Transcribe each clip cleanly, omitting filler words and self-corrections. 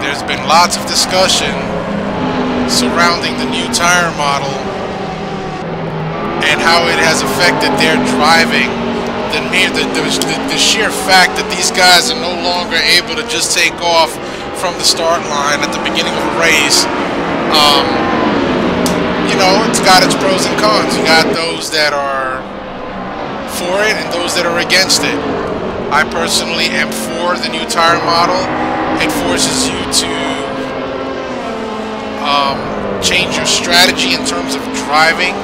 there's been lots of discussion surrounding the new tire model and how it has affected their driving. The sheer fact that these guys are no longer able to just take off from the start line at the beginning of a race. You know, it's got its pros and cons. You got those that are for it and those that are against it. I personally am for the new tire model. It forces you to change your strategy in terms of driving.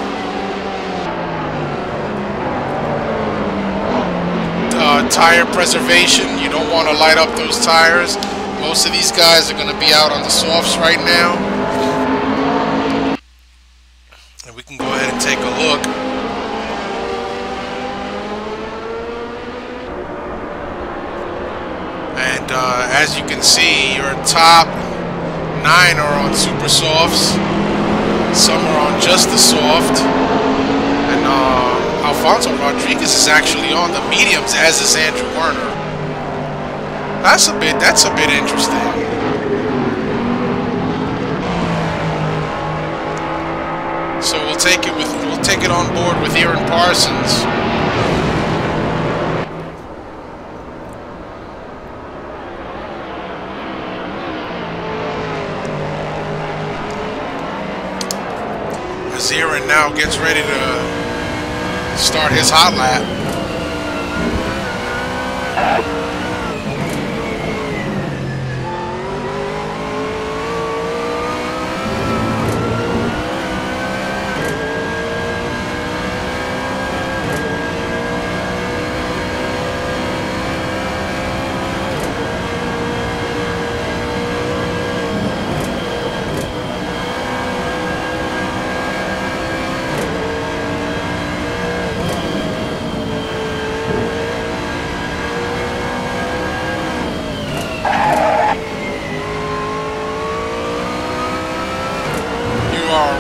Tire preservation. You don't want to light up those tires. Most of these guys are going to be out on the softs right now. And we can go ahead and take a look. And as you can see, your top 9 are on super softs. Some are on just the soft. And Alfonso Rodriguez is actually on the mediums, as is Andrew Werner. That's a bit interesting. So we'll take it on board with Aaron Parsons. As Aaron now gets ready to start his hot lap.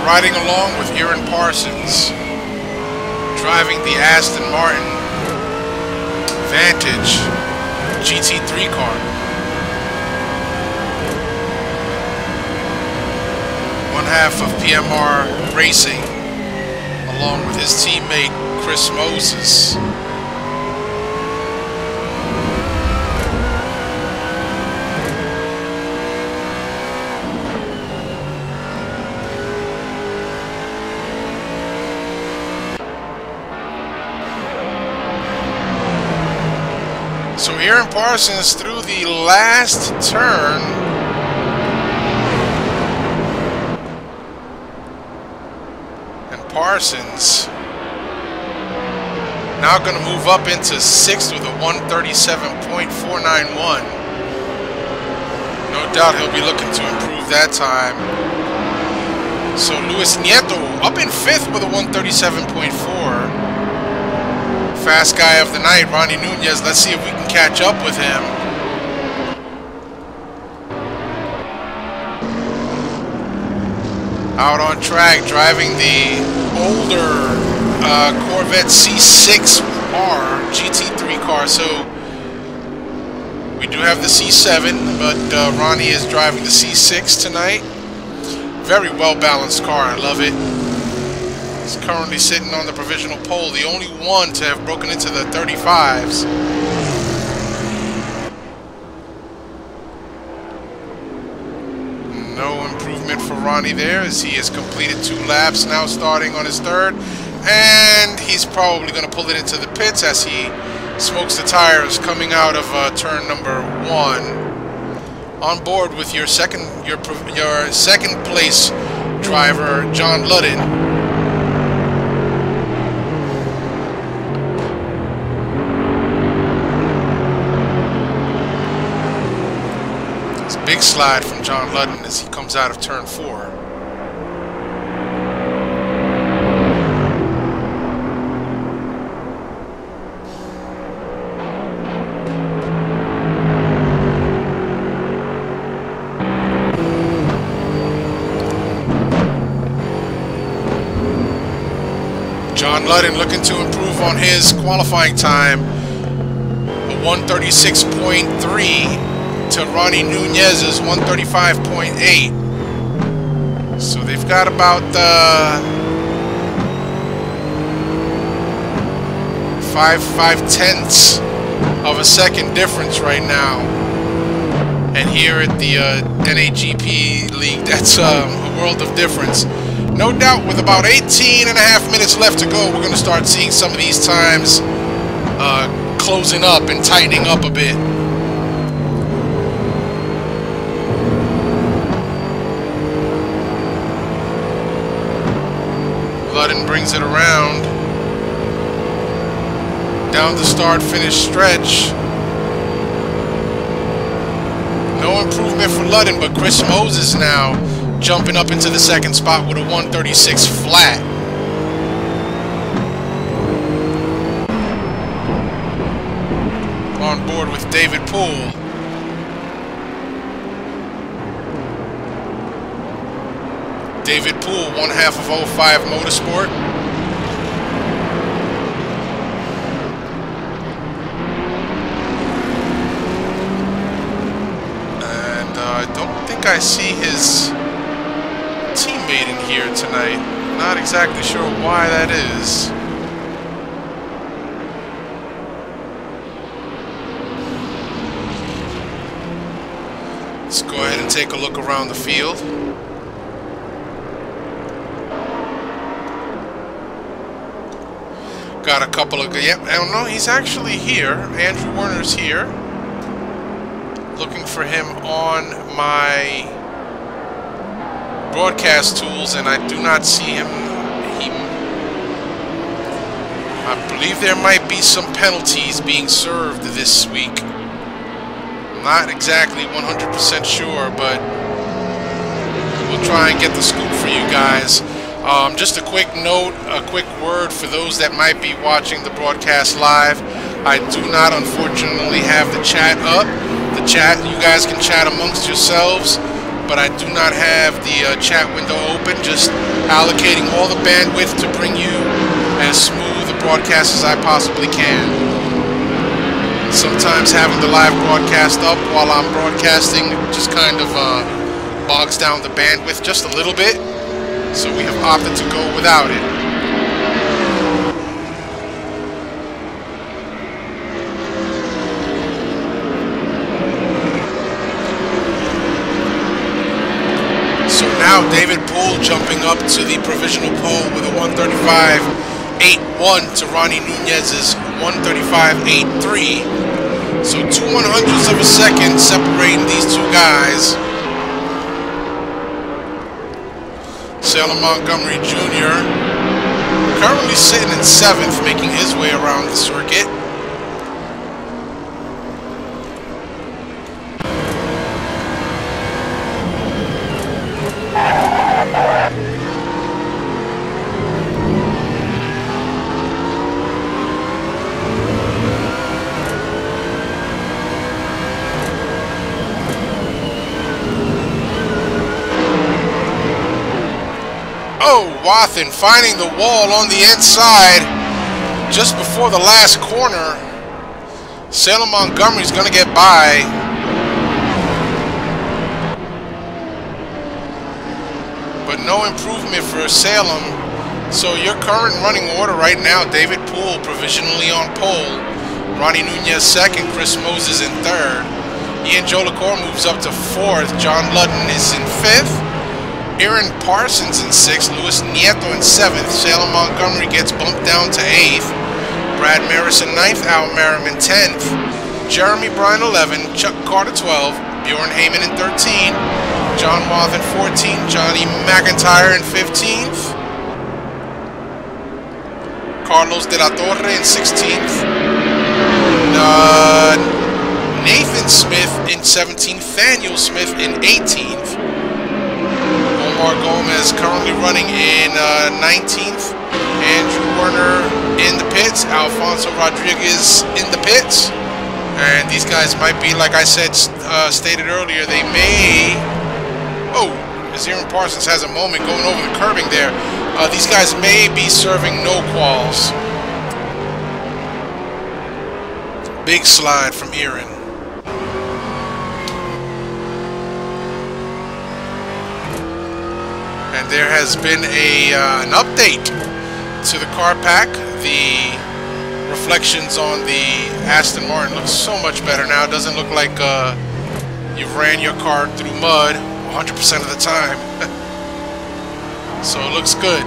Riding along with Aaron Parsons, driving the Aston Martin Vantage GT3 car. One half of PMR Racing, along with his teammate Chris Moses. So Aaron Parsons through the last turn. And Parsons now going to move up into 6th with a 137.491. No doubt he'll be looking to improve that time. So Luis Nieto up in 5th with a 137.4. Fast guy of the night, Ronnie Nunez. Let's see if we can catch up with him. Out on track, driving the older Corvette C6R GT3 car. So we do have the C7, but Ronnie is driving the C6 tonight. Very well balanced car. I love it. He's currently sitting on the provisional pole, the only one to have broken into the 35s. No improvement for Ronnie there, as he has completed 2 laps, now starting on his 3rd. And he's probably going to pull it into the pits as he smokes the tires coming out of turn number 1. On board with your second place driver, John Ludden. Big slide from John Ludden as he comes out of turn 4. John Ludden looking to improve on his qualifying time, a 136.3. to Ronnie Nunez's 135.8. So they've got about 5/10ths of a second difference right now. And here at the NAGP League, that's a world of difference. No doubt with about 18.5 minutes left to go, we're going to start seeing some of these times closing up and tightening up a bit. Ludden brings it around. Down the start-finish stretch. No improvement for Ludden, but Chris Moses now jumping up into the second spot with a 136 flat. On board with David Poole. David Poole, 1/2 of 05 Motorsport. And I don't think I see his teammate in here tonight. Not exactly sure why that is. Let's go ahead and take a look around the field. Got a couple of, yep, I don't know, he's actually here. Andrew Werner's here. Looking for him on my broadcast tools, and I do not see him. I believe there might be some penalties being served this week. I'm not exactly 100% sure, but we'll try and get the scoop for you guys. Just a quick note, a quick word for those that might be watching the broadcast live. I do not, unfortunately, have the chat up. The chat, you guys can chat amongst yourselves, but I do not have the chat window open. Just allocating all the bandwidth to bring you as smooth a broadcast as I possibly can. Sometimes having the live broadcast up while I'm broadcasting just kind of bogs down the bandwidth just a little bit. So we have opted to go without it. So now David Poole jumping up to the provisional pole with a 135.81 to Ronnie Nunez's 135.83. So 2/100ths of a second separating these two guys. Salem Montgomery Jr. currently sitting in 7th, making his way around the circuit. Wathen finding the wall on the inside just before the last corner. Salem Montgomery's going to get by. But no improvement for Salem. So your current running order right now, David Poole provisionally on pole. Ronnie Nunez 2nd, Chris Moses in 3rd. Ian Jolicoeur moves up to 4th. John Ludden is in 5th. Aaron Parsons in 6th, Luis Nieto in 7th, Salem Montgomery gets bumped down to 8th, Brad Maris in 9th, Al Merriman 10th, Jeremy Bryan 11th, Chuck Carter 12th, Bjorn Heyman in 13th, John Wathen 14th, Johnny McIntyre in 15th, Carlos de la Torre in 16th, Nathan Smith in 17th, Thaniel Smith in 18th, Omar Gomez currently running in 19th. Andrew Werner in the pits. Alfonso Rodriguez in the pits. And these guys might be, like I said, stated earlier, they may... Oh, as Aaron Parsons has a moment going over the curbing there. These guys may be serving no quals. Big slide from Aaron. And there has been an update to the car pack. The reflections on the Aston Martin looks so much better now. It doesn't look like you've ran your car through mud 100% of the time. So it looks good.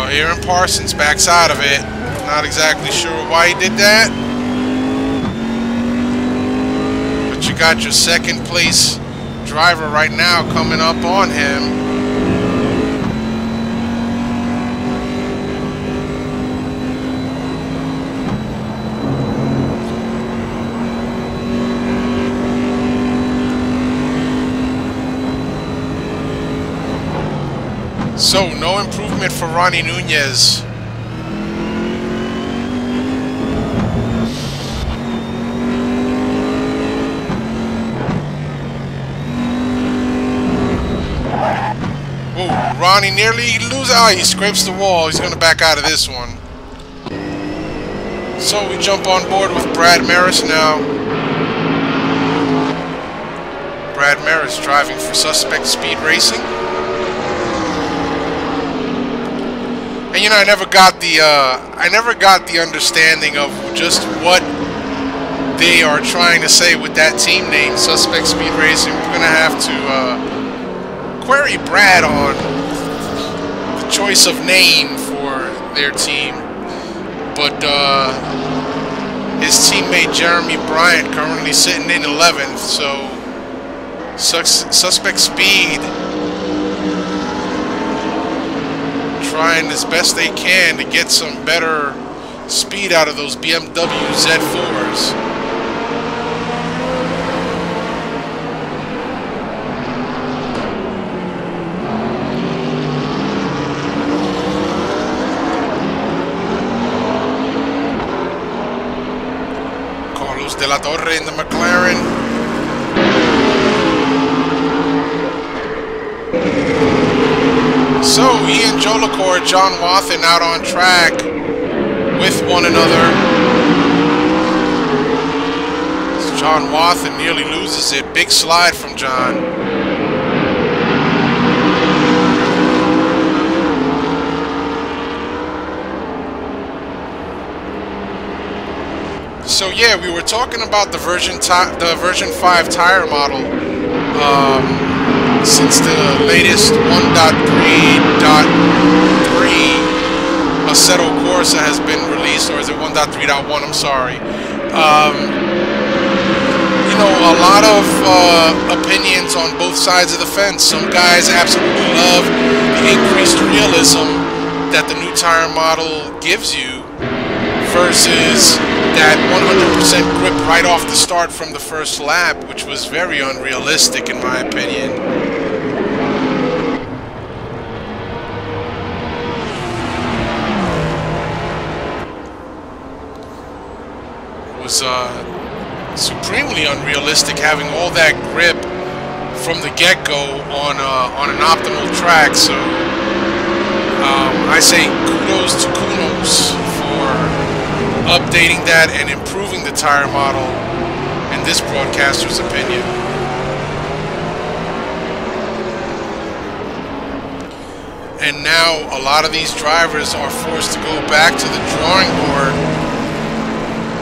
Aaron Parsons backs out of it. Not exactly sure why he did that. But you got your second place driver right now coming up on him. So, no improvement for Ronnie Nunez. Whoa, Ronnie nearly loses. Ah, he scrapes the wall. He's going to back out of this one. So, we jump on board with Brad Maris now. Brad Maris driving for Suspect Speed Racing. And you know, I never got the understanding of just what they are trying to say with that team name, Suspect Speed Racing. We're gonna have to query Brad on the choice of name for their team. But his teammate Jeremy Bryant currently sitting in 11th, so Suspect Speed trying as best they can to get some better speed out of those BMW Z4s. Carlos De La Torre in the McLaren. So, Ian Jolicoeur, John Wathen out on track with one another. So John Wathen nearly loses it. Big slide from John. So yeah, we were talking about the version 5 tire model. Since the latest 1.3.3 Assetto Corsa has been released, or is it 1.3.1? I'm sorry. You know, a lot of opinions on both sides of the fence. Some guys absolutely love the increased realism that the new tire model gives you versus that 100% grip right off the start from the first lap, which was very unrealistic in my opinion. Was supremely unrealistic having all that grip from the get-go on an optimal track. So I say kudos to Kunos for updating that and improving the tire model in this broadcaster's opinion. And now a lot of these drivers are forced to go back to the drawing board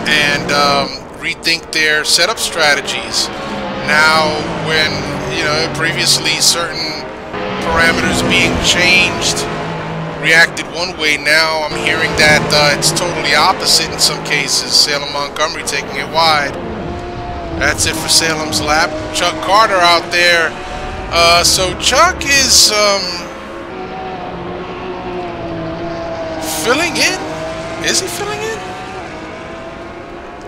and rethink their setup strategies. Now, when, you know, previously certain parameters being changed reacted one way, now I'm hearing that it's totally opposite in some cases. Salem Montgomery taking it wide. That's it for Salem's lap. Chuck Carter out there. So Chuck is filling in? Is he filling in?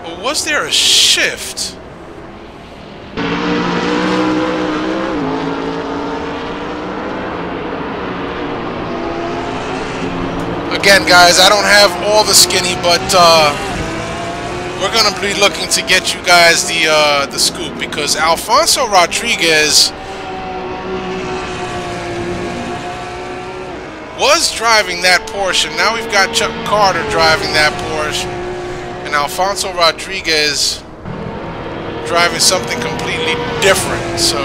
Or was there a shift? Again, guys, I don't have all the skinny, but we're going to be looking to get you guys the scoop, because Alfonso Rodriguez was driving that Porsche. Now we've got Chuck Carter driving that Porsche, and Alfonso Rodriguez driving something completely different. So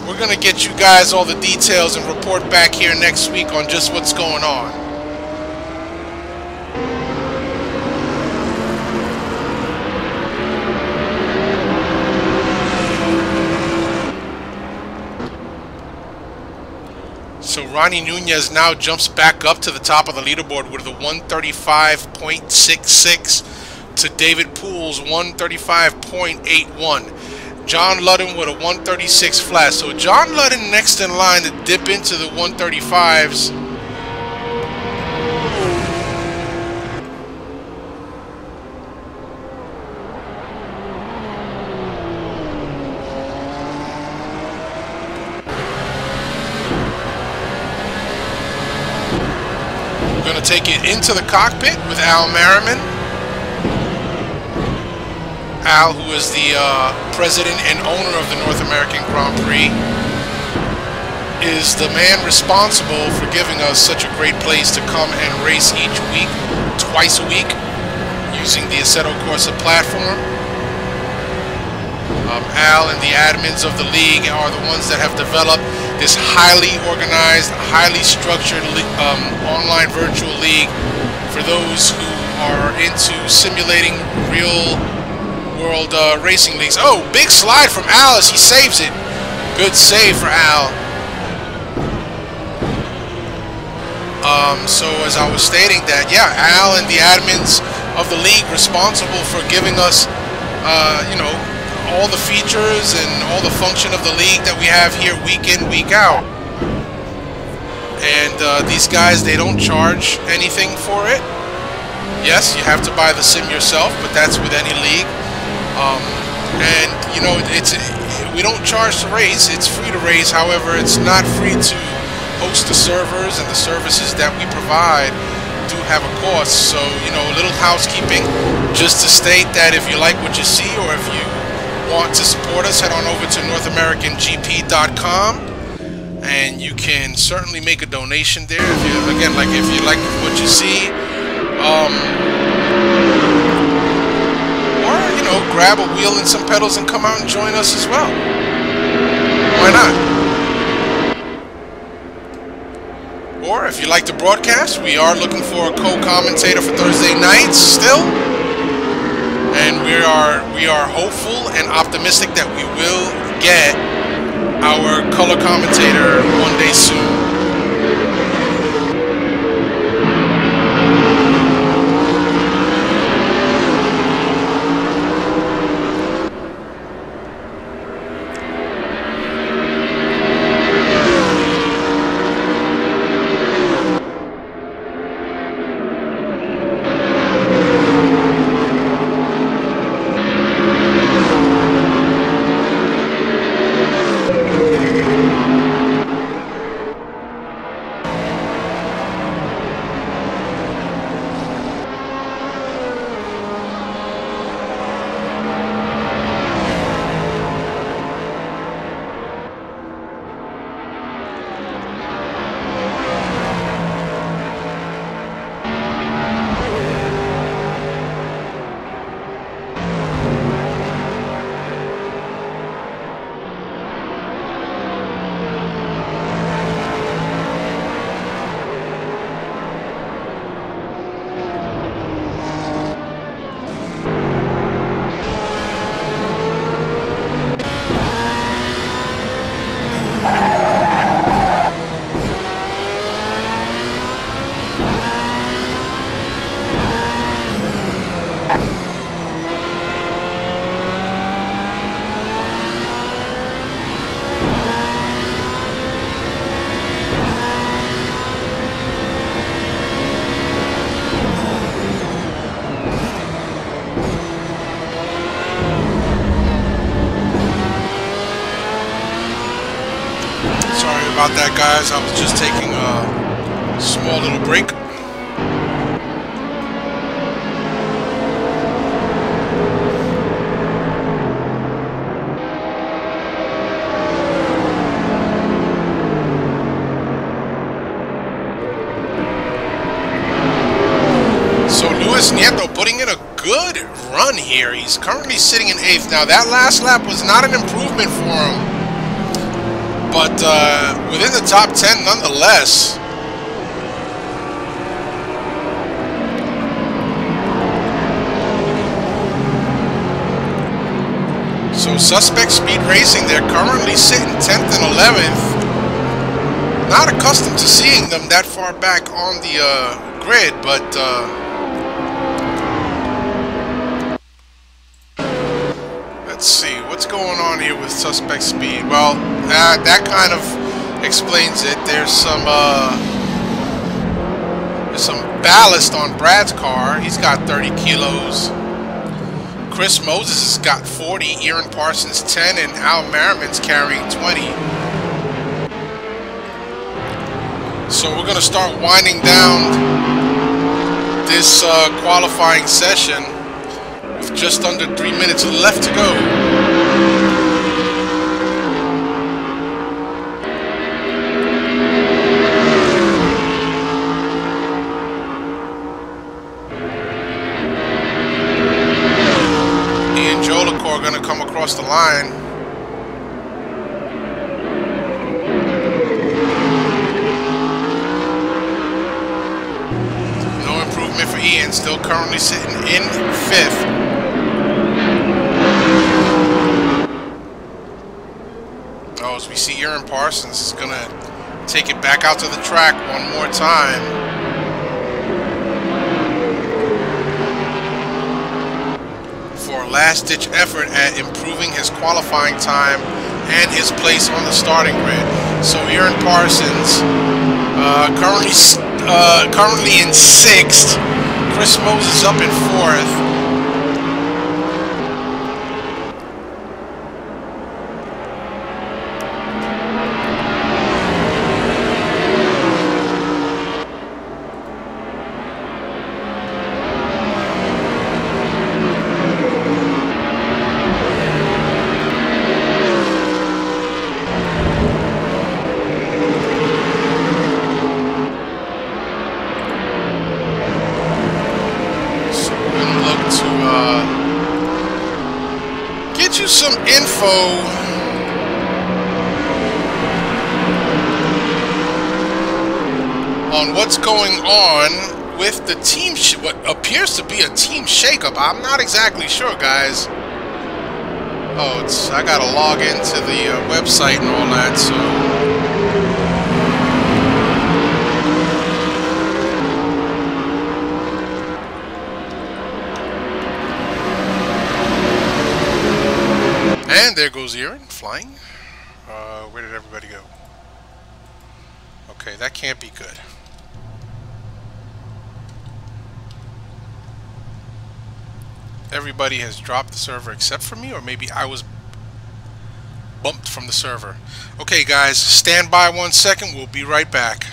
we're gonna get you guys all the details and report back here next week on just what's going on. So Ronnie Nunez now jumps back up to the top of the leaderboard with a 135.66 to David Poole's 135.81. John Ludden with a 136 flat. So John Ludden next in line to dip into the 135s. We're going to take it into the cockpit with Al Merriman. Al, who is the president and owner of the North American Grand Prix, is the man responsible for giving us such a great place to come and race each week, twice a week, using the Assetto Corsa platform. Al and the admins of the league are the ones that have developed this highly organized, highly structured online virtual league for those who are into simulating real world racing leagues. Oh, big slide from Al as he saves it. Good save for Al. So as I was stating that, yeah, Al and the admins of the league responsible for giving us, you know, all the features and all the function of the league that we have here week in, week out. And these guys, they don't charge anything for it. Yes, you have to buy the sim yourself, but that's with any league. And you know, we don't charge to race. It's free to race. However, it's not free to host the servers, and the services that we provide do have a cost. So, you know, a little housekeeping just to state that if you like what you see, or if you want to support us, head on over to NorthAmericanGP.com, and you can certainly make a donation there. If you, again, like if you like what you see, or you know, grab a wheel and some pedals and come out and join us as well. Why not? Or if you like the broadcast, we are looking for a co-commentator for Thursday nights still. And we are hopeful and optimistic that we will get our color commentator one day soon. About that, guys. I was just taking a small little break. So Luis Nieto putting in a good run here. He's currently sitting in 8th. Now, that last lap was not an improvement for him, but within the top 10 nonetheless. So Suspect Speed Racing, they're currently sitting 10th and 11th. Not accustomed to seeing them that far back on the grid, but let's see what's going on here with Suspect Speed. Well, that kind of explains it. There's some ballast on Brad's car. He's got 30 kilos. Chris Moses has got 40, Aaron Parsons 10, and Al Merriman's carrying 20. So we're going to start winding down this qualifying session with just under 3 minutes left to go. Ian Jolicoeur going to come across the line. For Ian, still currently sitting in 5th. Oh, as we see Aaron Parsons is going to take it back out to the track one more time. For a last-ditch effort at improving his qualifying time and his place on the starting grid. So Aaron Parsons currently in 6th. Chris Moses up in 4th. Get you some info on what's going on with the team, what appears to be a team shakeup. I'm not exactly sure, guys. Oh, I gotta log into the website and all that, so. And there goes Aaron, flying. Where did everybody go? Okay, that can't be good. Everybody has dropped the server except for me, or maybe I was bumped from the server. Okay, guys, stand by 1 second. We'll be right back.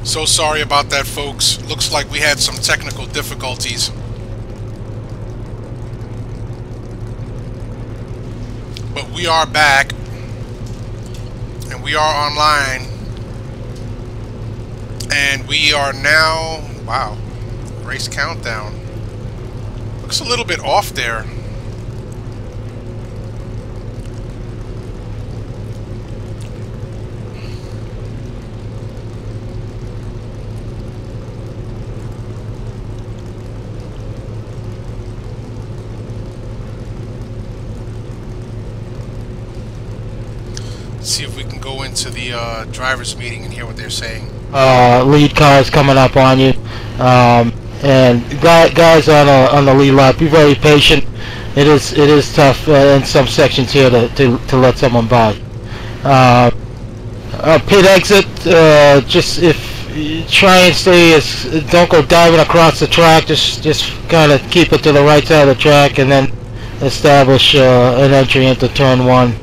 So sorry about that, folks. Looks like we had some technical difficulties. But we are back. And we are online. And we are now... Wow. Race countdown. Looks a little bit off there. See if we can go into the driver's meeting and hear what they're saying. Lead cars coming up on you, and guys on the lead lap, be very patient. It is tough in some sections here to let someone by. Pit exit. Just if you try and stay as don't go diving across the track. Just kind of keep it to the right side of the track, and then establish an entry into turn one.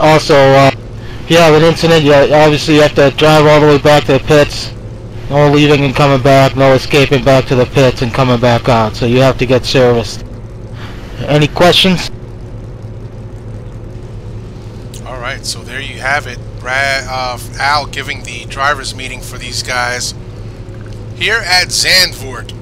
Also, if you have an incident, you obviously have to drive all the way back to the pits. No leaving and coming back, no escaping back to the pits and coming back out. So you have to get serviced. Any questions? Alright, so there you have it. Al giving the driver's meeting for these guys here at Zandvoort.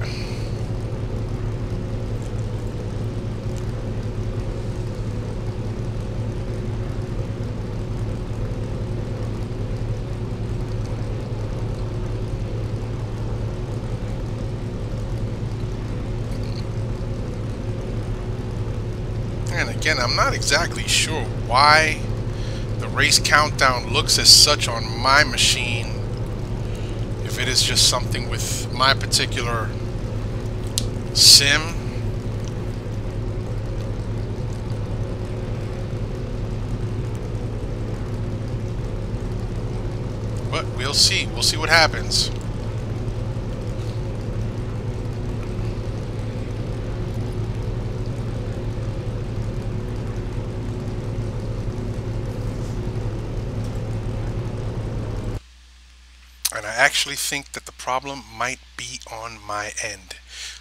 And again, I'm not exactly sure why the race countdown looks as such on my machine. If it is just something with my particular sim. But we'll see. We'll see what happens. And I actually think that the problem might be on my end.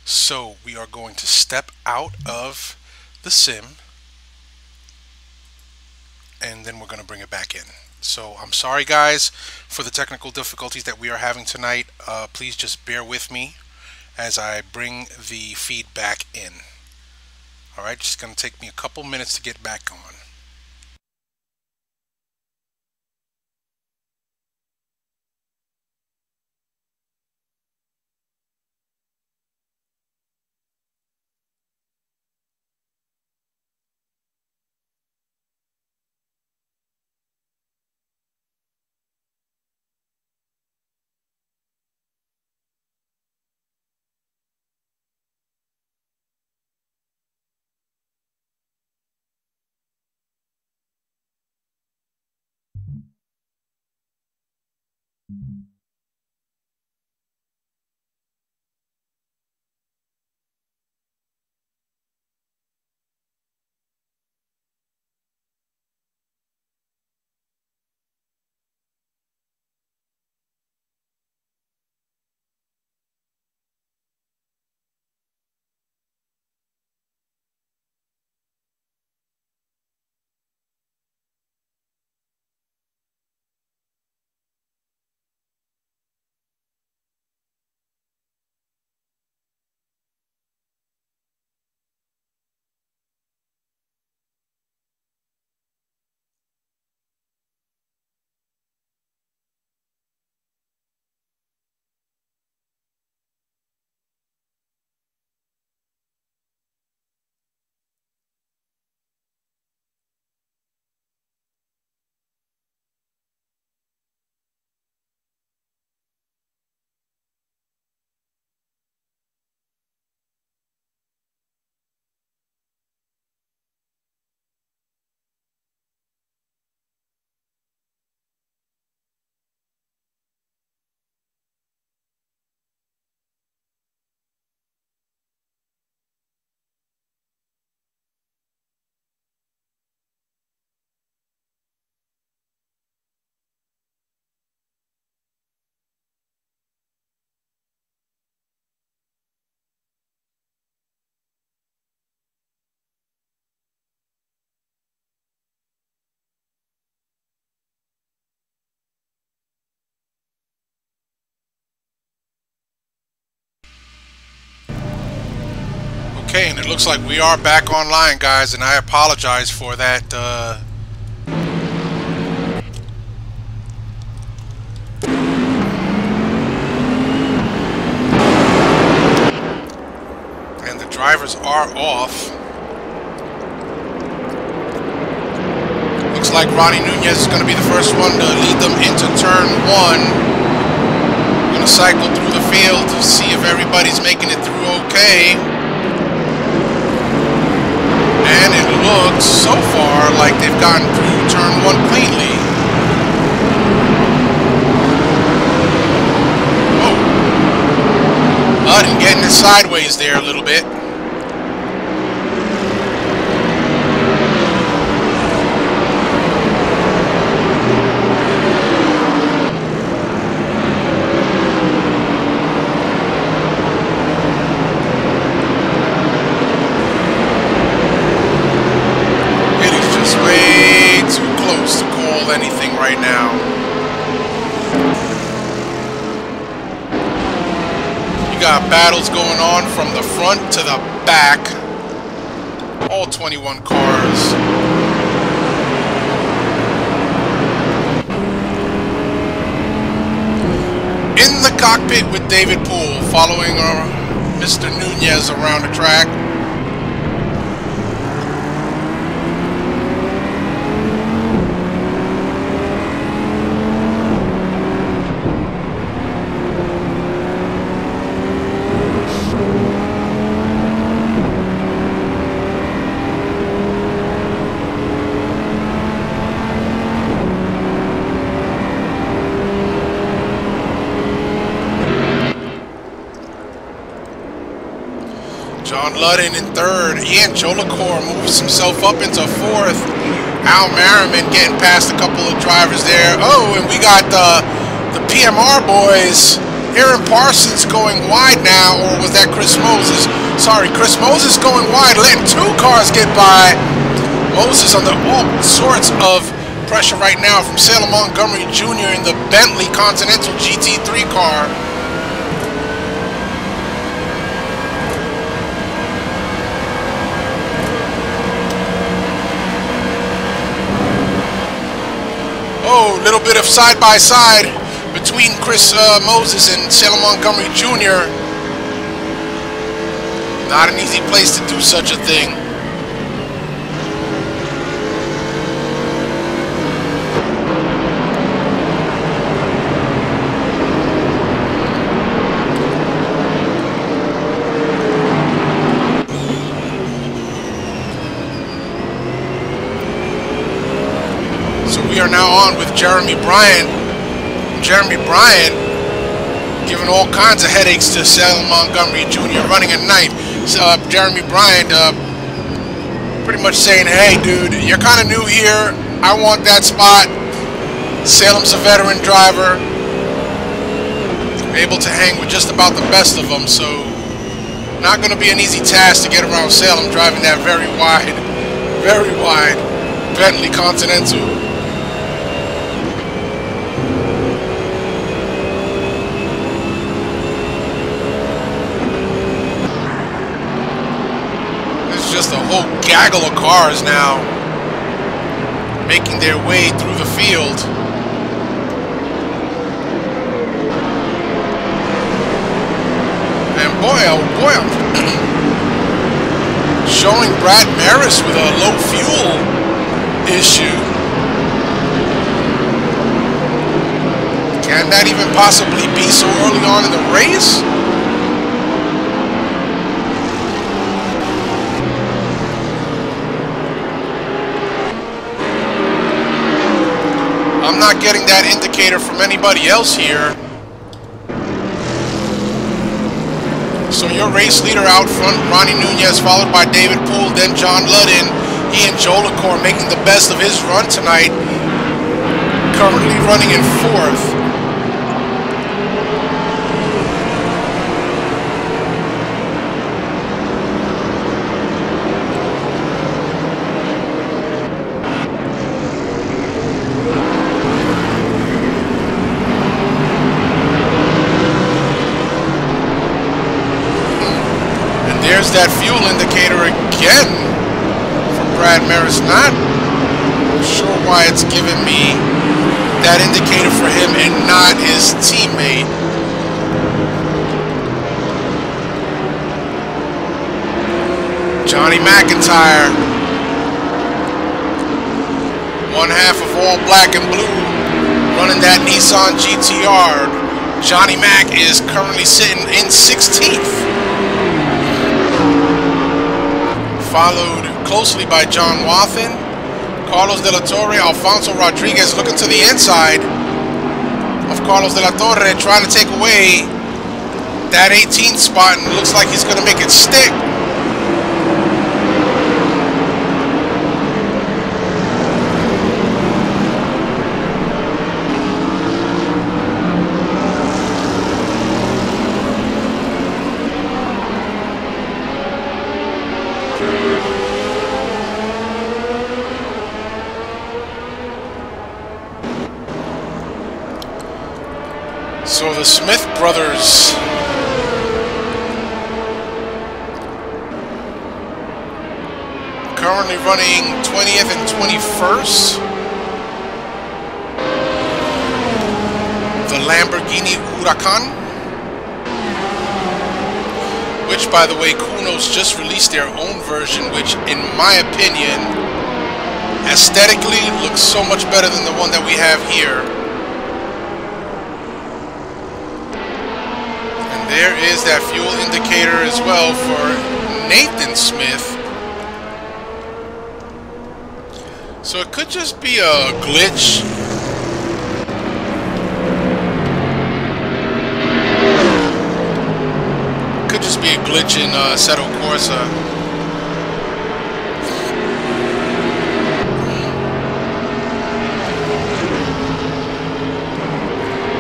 So we are going to step out of the sim and then we're going to bring it back in. So I'm sorry guys for the technical difficulties that we are having tonight. Please just bear with me as I bring the feed back in. Alright, just going to take me a couple minutes to get back on. Okay, and it looks like we are back online, guys, and I apologize for that. And the drivers are off. Looks like Ronnie Nunez is going to be the first one to lead them into turn 1. Going to cycle through the field to see if everybody's making it through okay. And it looks so far like they've gotten through turn 1 cleanly. Whoa. Ludden getting it sideways there a little bit. Anything right now. You got battles going on from the front to the back. All 21 cars. In the cockpit with David Poole, following Mr. Nunez around the track. Ludden in third. Ian Jolicoeur moves himself up into fourth. Al Merriman getting past a couple of drivers there. Oh, and we got the PMR boys. Aaron Parsons going wide now, or was that Chris Moses? Sorry, Chris Moses going wide, letting 2 cars get by. Moses under all sorts of pressure right now from Salem Montgomery Jr. in the Bentley Continental GT3 car. Oh, little bit of side-by-side between Chris Moses and Salem Montgomery Jr. Not an easy place to do such a thing. We are now on with Jeremy Bryant. Jeremy Bryant giving all kinds of headaches to Salem Montgomery Jr. running at night. Jeremy Bryant pretty much saying, hey dude, you're kind of new here. I want that spot. Salem's a veteran driver. Able to hang with just about the best of them. So not going to be an easy task to get around Salem driving that very wide Bentley Continental. Just a whole gaggle of cars now making their way through the field. And boy, oh boy, showing Brad Maris with a low fuel issue. Can that even possibly be so early on in the race? I'm not getting that indicator from anybody else here. So your race leader out front, Ronnie Nunez, followed by David Poole, then John Ludden. Ian Jolicoeur making the best of his run tonight. Currently running in fourth. there's that fuel indicator again from Brad Maris. Not sure why it's giving me that indicator for him and not his teammate. Johnny McIntyre, one half of All Black and Blue, running that Nissan GTR. Johnny Mac is currently sitting in 16th, followed closely by John Wathen, Carlos De La Torre, Alfonso Rodriguez looking to the inside of Carlos De La Torre, trying to take away that 18th spot, and looks like he's going to make it stick. So the Smith brothers currently running 20th and 21st. The Lamborghini Huracan, which, by the way, Kunos just released their own version, which, in my opinion, aesthetically looks so much better than the one that we have here. There is that fuel indicator as well for Nathan Smith. So it could just be a glitch. Could just be a glitch in Assetto Corsa.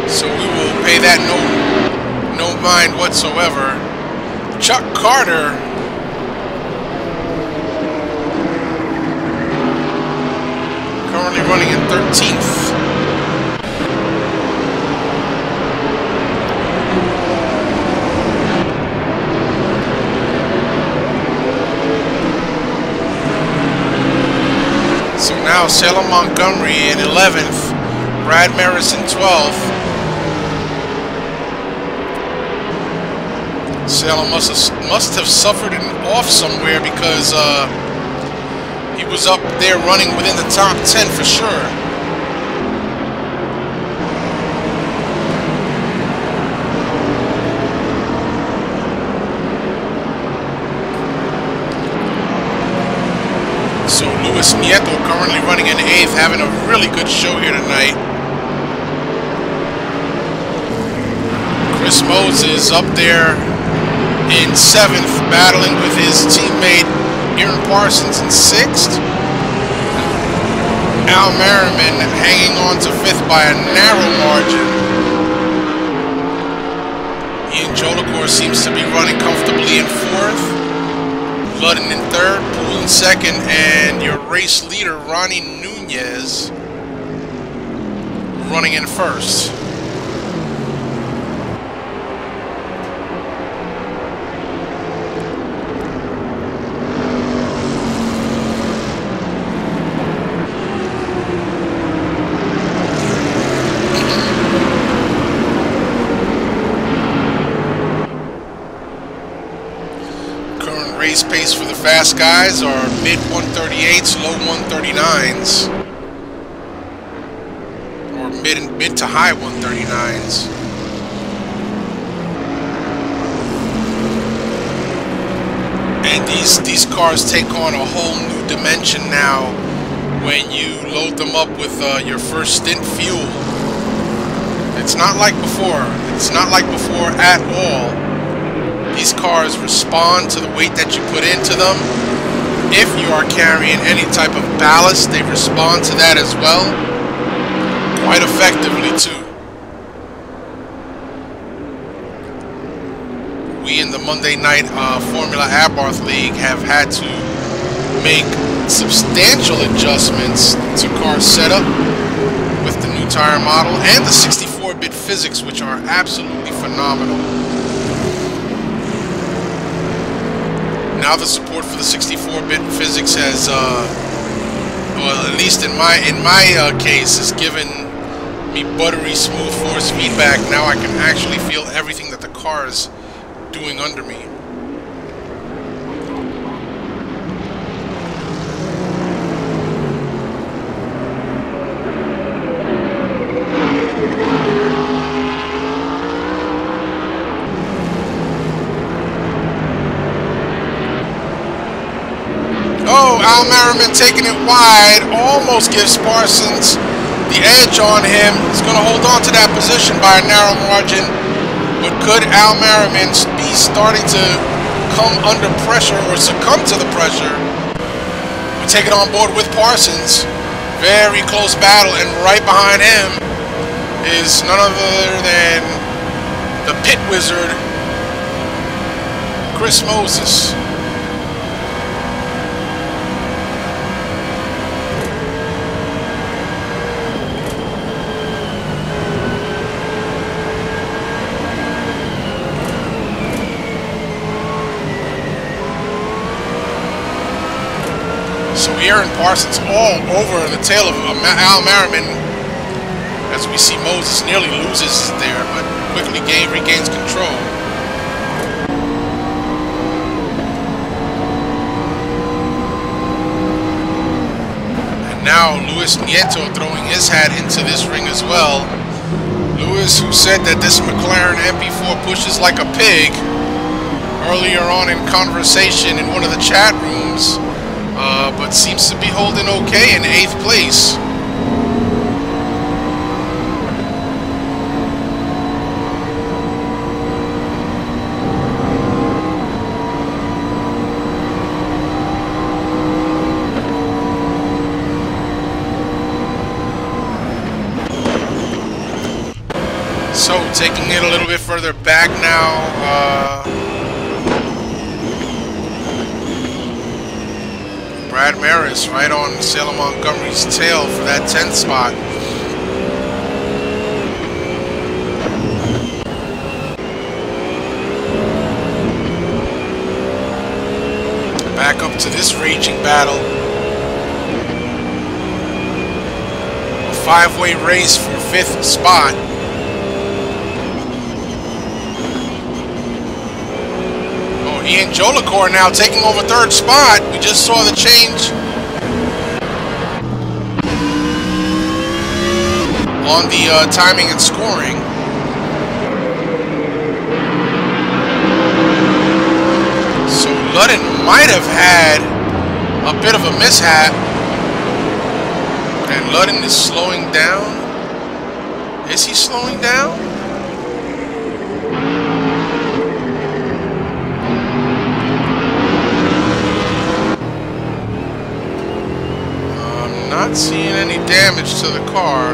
So we will pay that no mind whatsoever. Chuck Carter currently running in 13th. So now Salem Montgomery in 11th, Brad Maris in 12th. Salem must have suffered an off somewhere, because he was up there running within the top 10 for sure. So Luis Nieto currently running in 8th, having a really good show here tonight. Chris Moses up there in 7th, battling with his teammate Aaron Parsons in 6th. Al Merriman hanging on to 5th by a narrow margin. Ian Jolicoeur seems to be running comfortably in 4th. Ludden in 3rd, Poole in 2nd, and your race leader Ronnie Nunez running in 1st. Race pace for the fast guys are mid 138s, low 139s, or mid to high 139s. And these cars take on a whole new dimension now when you load them up with your first stint fuel. It's not like before. It's not like before at all. These cars respond to the weight that you put into them. If you are carrying any type of ballast, they respond to that as well, quite effectively too. We in the Monday Night Formula Abarth League have had to make substantial adjustments to car setup with the new tire model and the 64-bit physics, which are absolutely phenomenal. now the support for the 64-bit physics has, well, at least in my case, has given me buttery smooth force feedback. Now I can actually feel everything that the car is doing under me. Oh, Al Merriman taking it wide, almost gives Parsons the edge on him. He's going to hold on to that position by a narrow margin. But could Al Merriman be starting to come under pressure or succumb to the pressure? We take it on board with Parsons. Very close battle, and right behind him is none other than the pit wizard, Chris Moses. So Aaron Parsons all over the tail of Al Merriman, as we see Moses nearly loses there, but quickly regains control. And now Luis Nieto throwing his hat into this ring as well. Luis, who said that this McLaren MP4 pushes like a pig earlier on in conversation in one of the chat rooms, but seems to be holding okay in 8th place. So taking it a little bit further back now, Brad Maris right on Salem Montgomery's tail for that 10th spot. Back up to this raging battle. A 5-way race for 5th spot. Ian Jolicoeur now taking over 3rd spot. We just saw the change on the timing and scoring. So Ludden might have had a bit of a mishap. And Ludden is slowing down. Is he slowing down? Not seeing any damage to the car.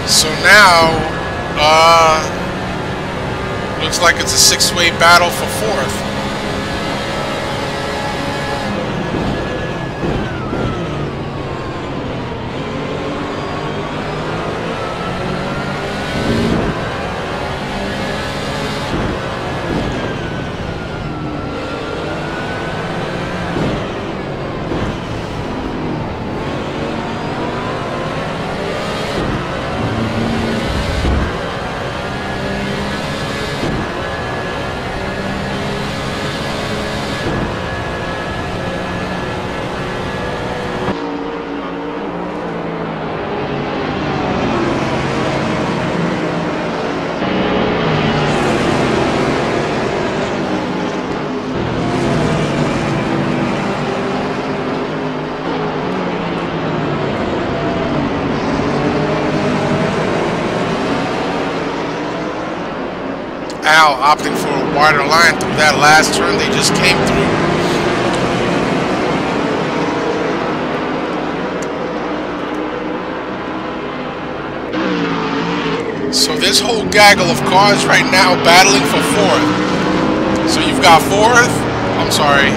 So now, looks like it's a 6-way battle for 4th. Al opting for a wider line through that last turn they just came through. So this whole gaggle of cars right now battling for 4th. So you've got 4th, I'm sorry,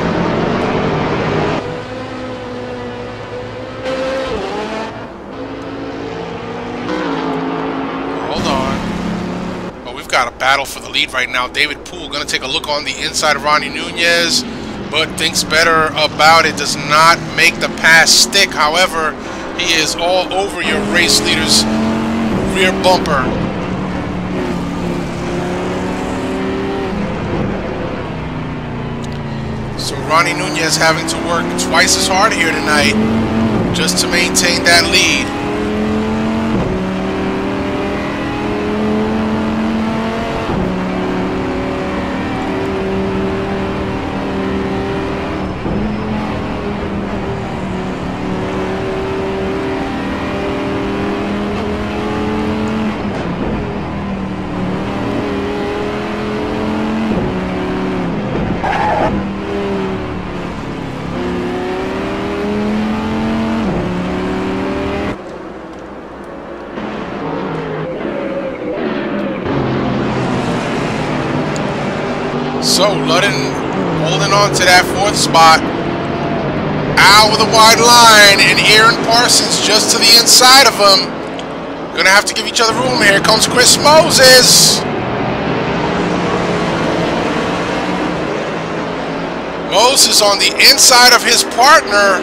battle for the lead right now. David Poole going to take a look on the inside of Ronnie Nunez, but thinks better about it. Does not make the pass stick. However, he is all over your race leader's rear bumper. So Ronnie Nunez having to work twice as hard here tonight just to maintain that lead. So Ludden holding on to that fourth spot. Al with a wide line, and Aaron Parsons just to the inside of him. Gonna have to give each other room. Here comes Chris Moses. Moses on the inside of his partner,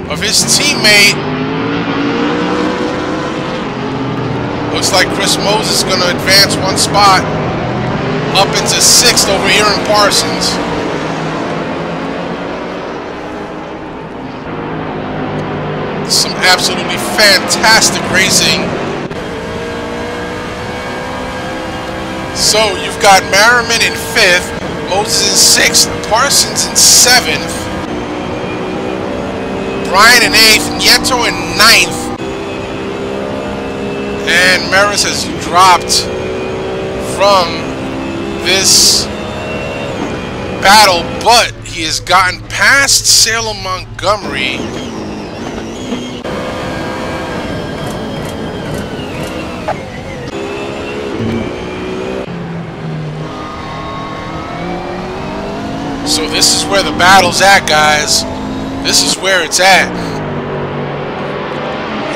of his teammate. Looks like Chris Moses is gonna advance one spot up into 6th over Aaron Parsons. Some absolutely fantastic racing. So you've got Merriman in 5th, Moses in 6th, Parsons in 7th, Brian in 8th, Nieto in 9th, and Maris has dropped from this battle, but he has gotten past Salem Montgomery. So this is where the battle's at, guys. This is where it's at.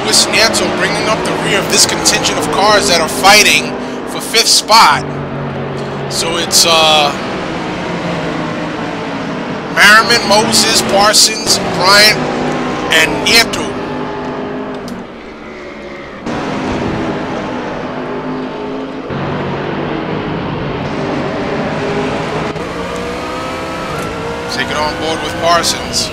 Luis Nieto bringing up the rear of this contingent of cars that are fighting for 5th spot. So it's Merriman, Moses, Parsons, Bryant, and Nieto. Take it on board with Parsons.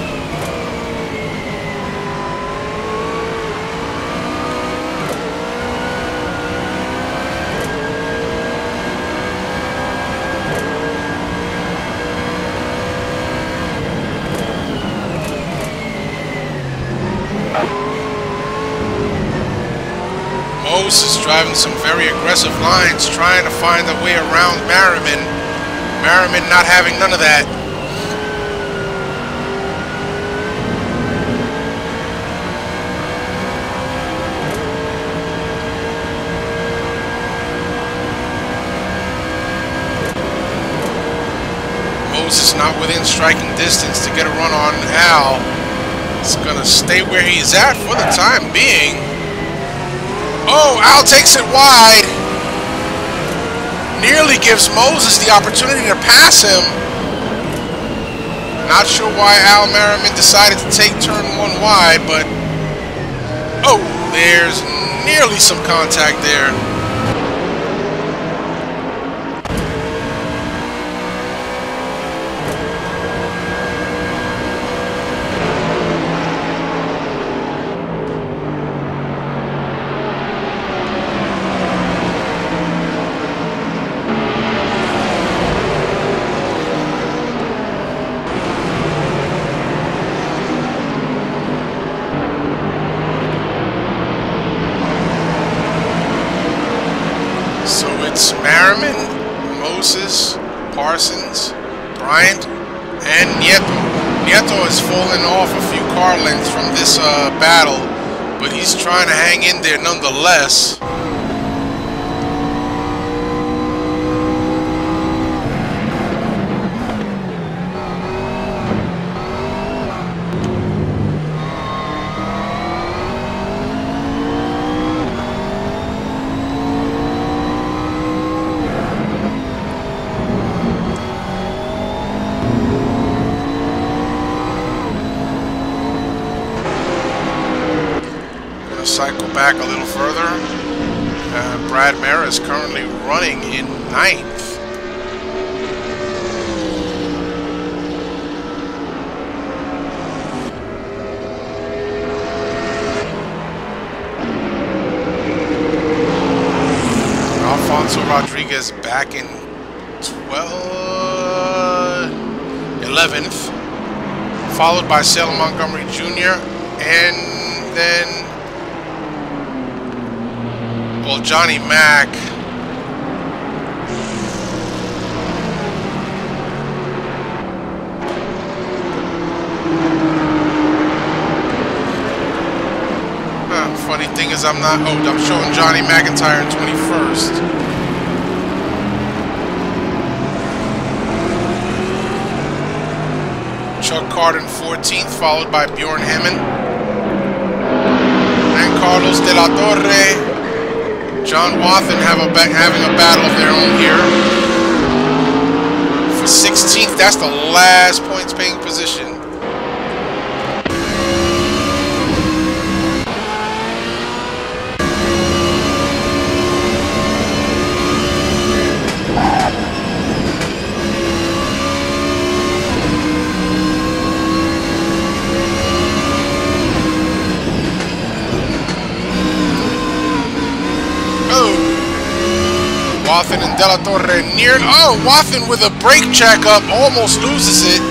Moses driving some very aggressive lines, trying to find a way around Merriman. Merriman not having none of that. Moses not within striking distance to get a run on Al. He's gonna stay where he's at for the time being. Oh, Al takes it wide. Nearly gives Moses the opportunity to pass him. Not sure why Al Merriman decided to take turn 1 wide, but oh, there's nearly some contact there. Merriman, Moses, Parsons, Bryant, and Nieto. Nieto has fallen off a few car lengths from this battle, but he's trying to hang in there nonetheless. back a little further. Brad Mara is currently running in 9th. Alfonso Rodriguez back in 11th, followed by Salem Montgomery Jr. and then, well, Johnny Mack. Funny thing is, I'm showing Johnny McIntyre in 21st. Chuck Carter in 14th, followed by Bjorn Hemmen. And Carlos De La Torre, John Wathen having a battle of their own here. For 16th, that's the last points paying position. Wathen and De La Torre near. Oh, Wathen with a brake check up almost loses it.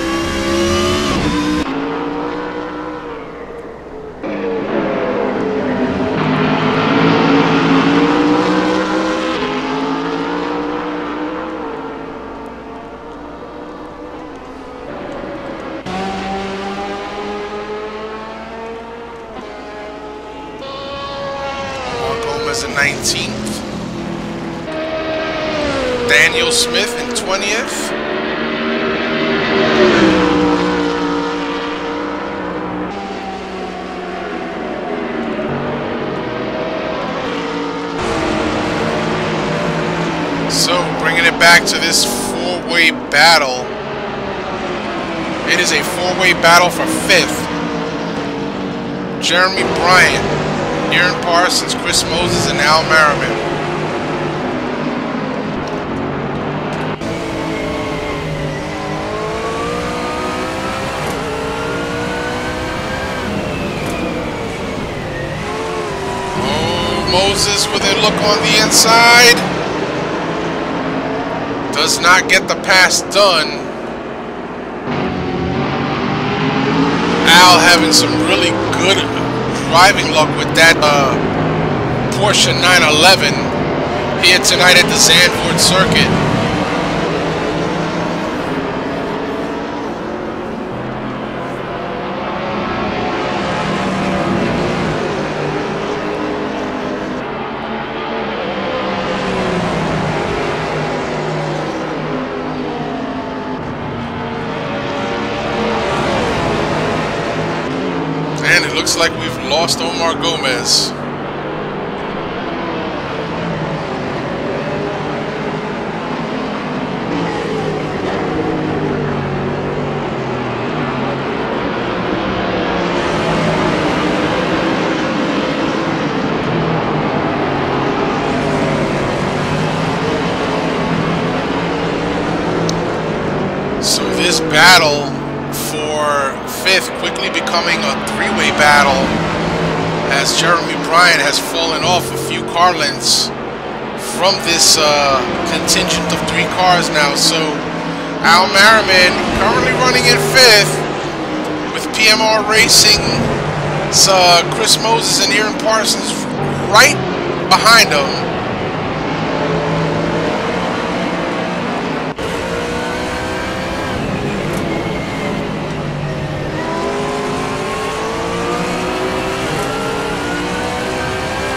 Gomez in 19th. Daniel Smith in 20th. So, bringing it back to this four-way battle. It is a four-way battle for 5th. Jeremy Bryant, Aaron Parsons, Chris Moses, and Al Merriman. Moses with a look on the inside. Does not get the pass done. Al having some really good driving luck with that Porsche 911 here tonight at the Zandvoort circuit. And it looks like we've lost Omar Gomez. So this battle for 5th quickly becoming a three-way battle as Jeremy Bryant has fallen off a few car lengths from this contingent of 3 cars now. So Al Merriman currently running in 5th with PMR Racing, Chris Moses and Aaron Parsons right behind him.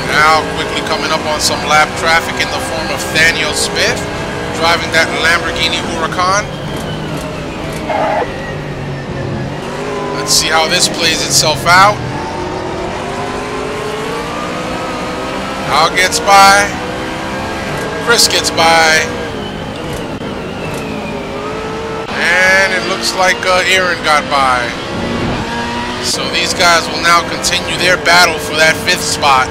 Now quickly coming up on some lap traffic in the form of Daniel Smith, driving that Lamborghini Huracan. Let's see how this plays itself out. Al gets by. Chris gets by. And it looks like Aaron got by. So these guys will now continue their battle for that 5th spot.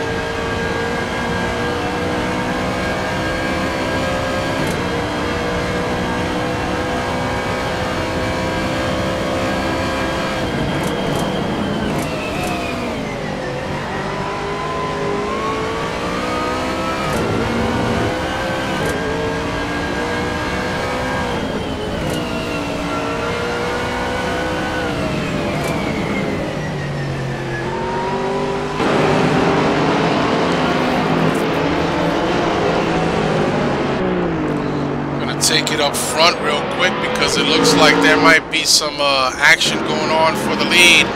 take it up front real quick because it looks like there might be some action going on for the lead.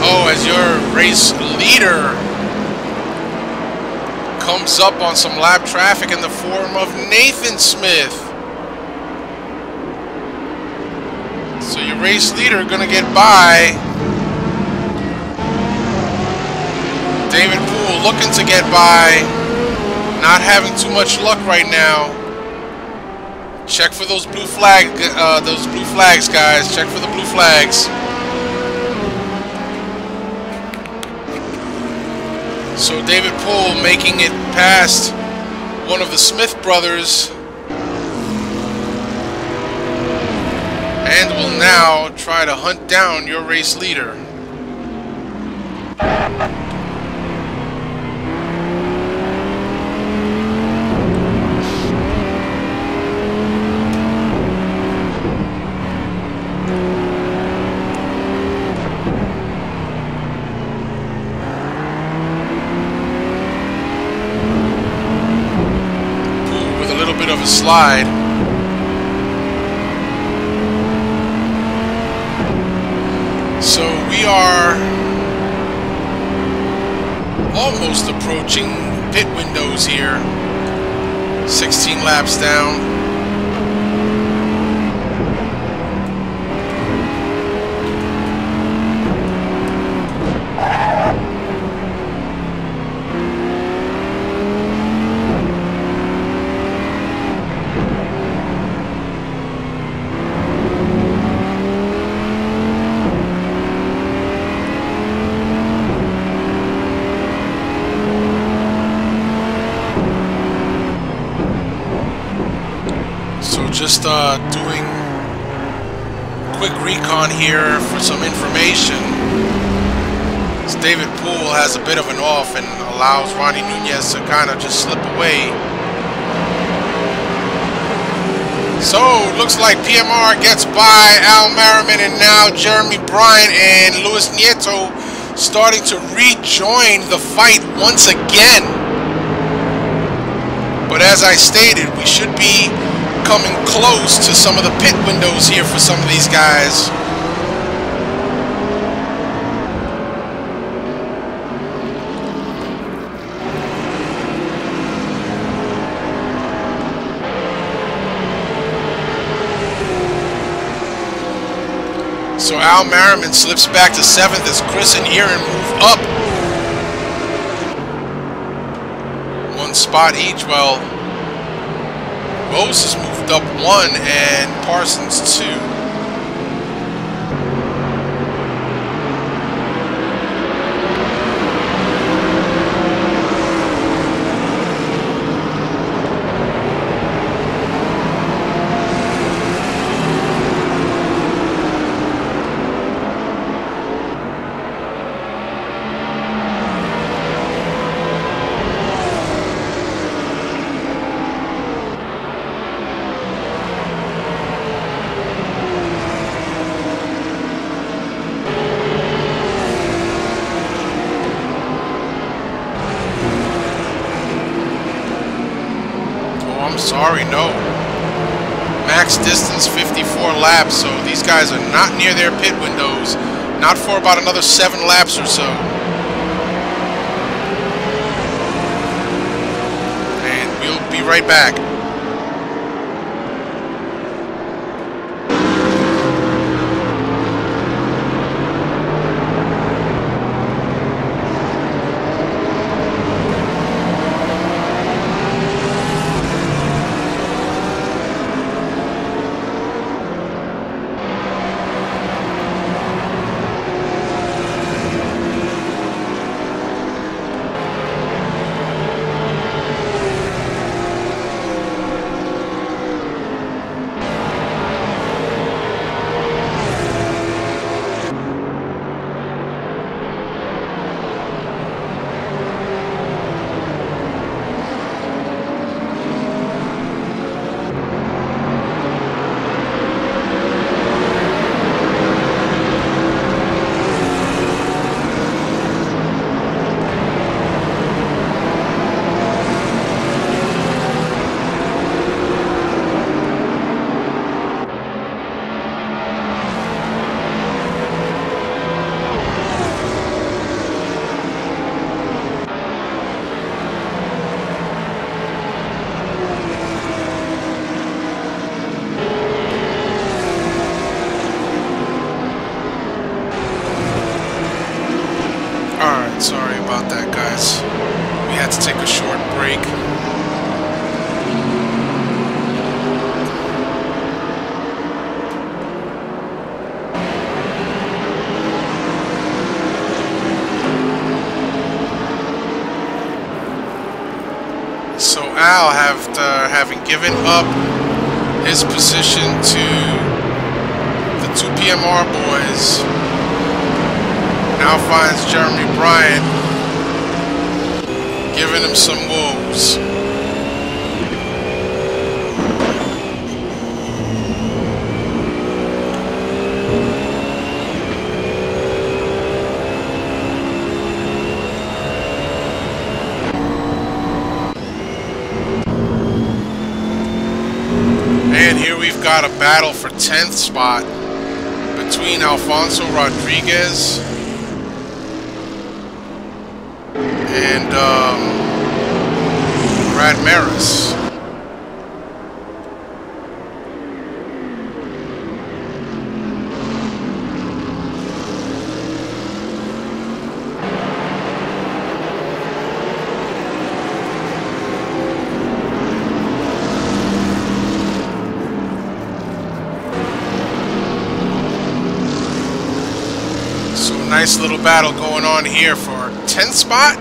Oh, as your race leader comes up on some lap traffic in the form of Nathan Smith. So your race leader gonna get by. David Poole looking to get by. Not having too much luck right now. Check for those blue flags, guys. Check for the blue flags. So David Poole making it past one of the Smith brothers, and will now try to hunt down your race leader. Of a slide. So we are almost approaching pit windows here. 16 laps down. Just doing quick recon here for some information. As David Poole has a bit of an off and allows Ronnie Nunez to kind of just slip away. So looks like PMR gets by Al Merriman, and now Jeremy Bryant and Luis Nieto starting to rejoin the fight once again. But as I stated, we should be coming close to some of the pit windows here for some of these guys. So Al Merriman slips back to 7th as Chris and Aaron move up one spot each, while Moses moved up 1 and Parsons 2. Sorry, no. Max distance 54 laps, so these guys are not near their pit windows. Not for about another 7 laps or so. And we'll be right back. after having given up his position to the 2 PMR boys. Now finds Jeremy Bryant, giving him some woes. And here we've got a battle for 10th spot between Alfonso Rodriguez and Brad Maris. Nice little battle going on here for 10th spot.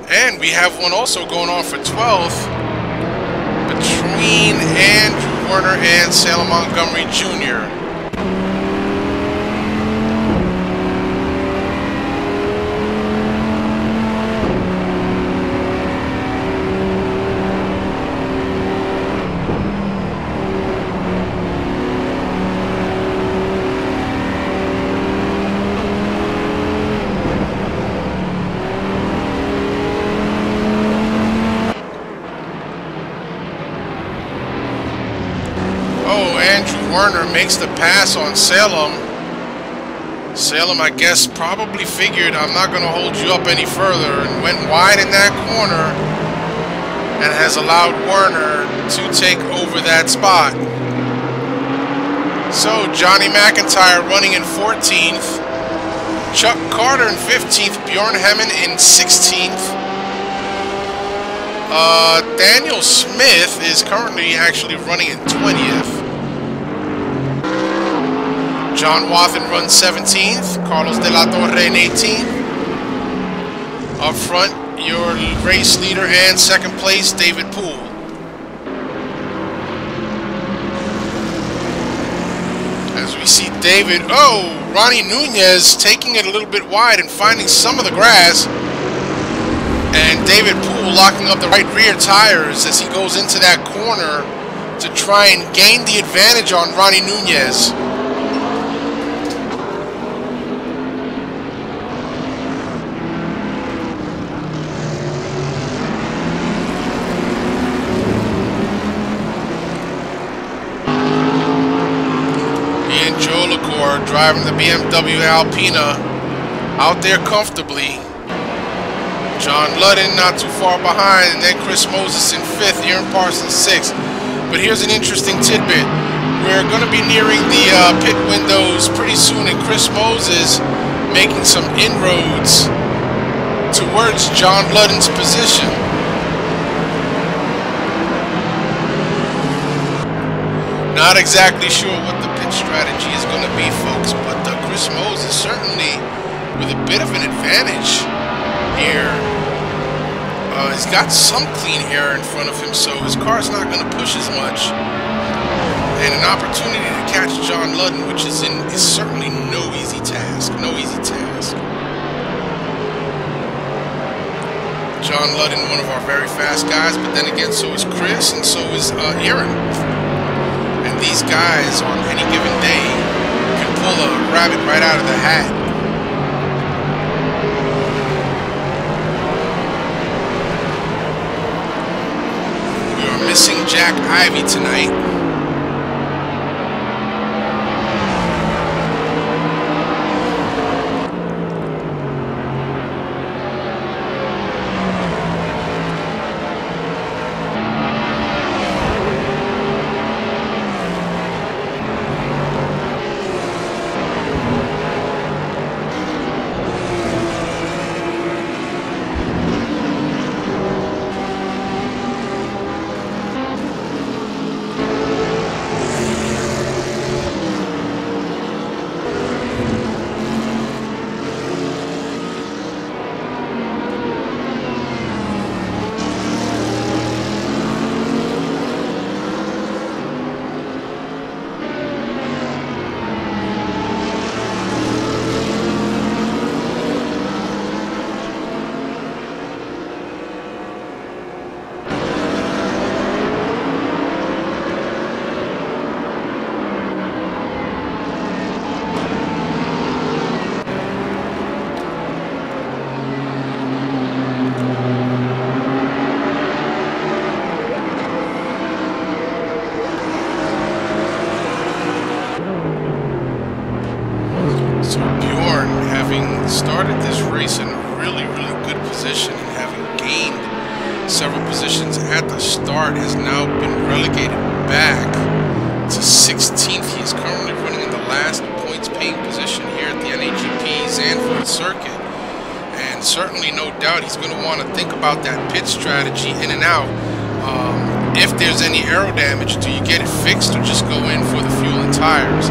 And we have one also going on for 12th between Andrew Werner and Salem Montgomery Jr. Werner makes the pass on Salem. Salem, I guess, probably figured I'm not going to hold you up any further and went wide in that corner and has allowed Werner to take over that spot. So Johnny McIntyre running in 14th, Chuck Carter in 15th, Bjorn Hemmen in 16th. Daniel Smith is currently actually running in 20th. John Wathen runs 17th, Carlos De La Torre in 18th. Up front, your race leader and second place, David Poole. As we see David, Ronnie Nunez taking it a little bit wide and finding some of the grass. And David Poole locking up the right rear tires as he goes into that corner to try and gain the advantage on Ronnie Nunez. Ian Jolicoeur driving the BMW Alpina out there comfortably. John Ludden not too far behind, and then Chris Moses in 5th, Aaron Parsons 6th. But here's an interesting tidbit. We're going to be nearing the pit windows pretty soon, and Chris Moses making some inroads towards John Ludden's position. Not exactly sure what the pit strategy is going to be, folks, but Chris Moses certainly with a bit of an advantage here. He's got some clean air in front of him, so his car's not going to push as much. And an opportunity to catch John Ludden, which is certainly no easy task. No easy task. John Ludden, one of our very fast guys, but then again, so is Chris, and so is Aaron. And these guys, on any given day, can pull a rabbit right out of the hat. Missing Jack Ivey tonight. having started this race in a really good position and having gained several positions at the start, has now been relegated back to 16th. He is currently running in the last points paying position here at the NAGP Zandvoort circuit. And certainly, no doubt, he's going to want to think about that pit strategy in and out. If there's any aero damage, do you get it fixed or just go in for the fuel and tires?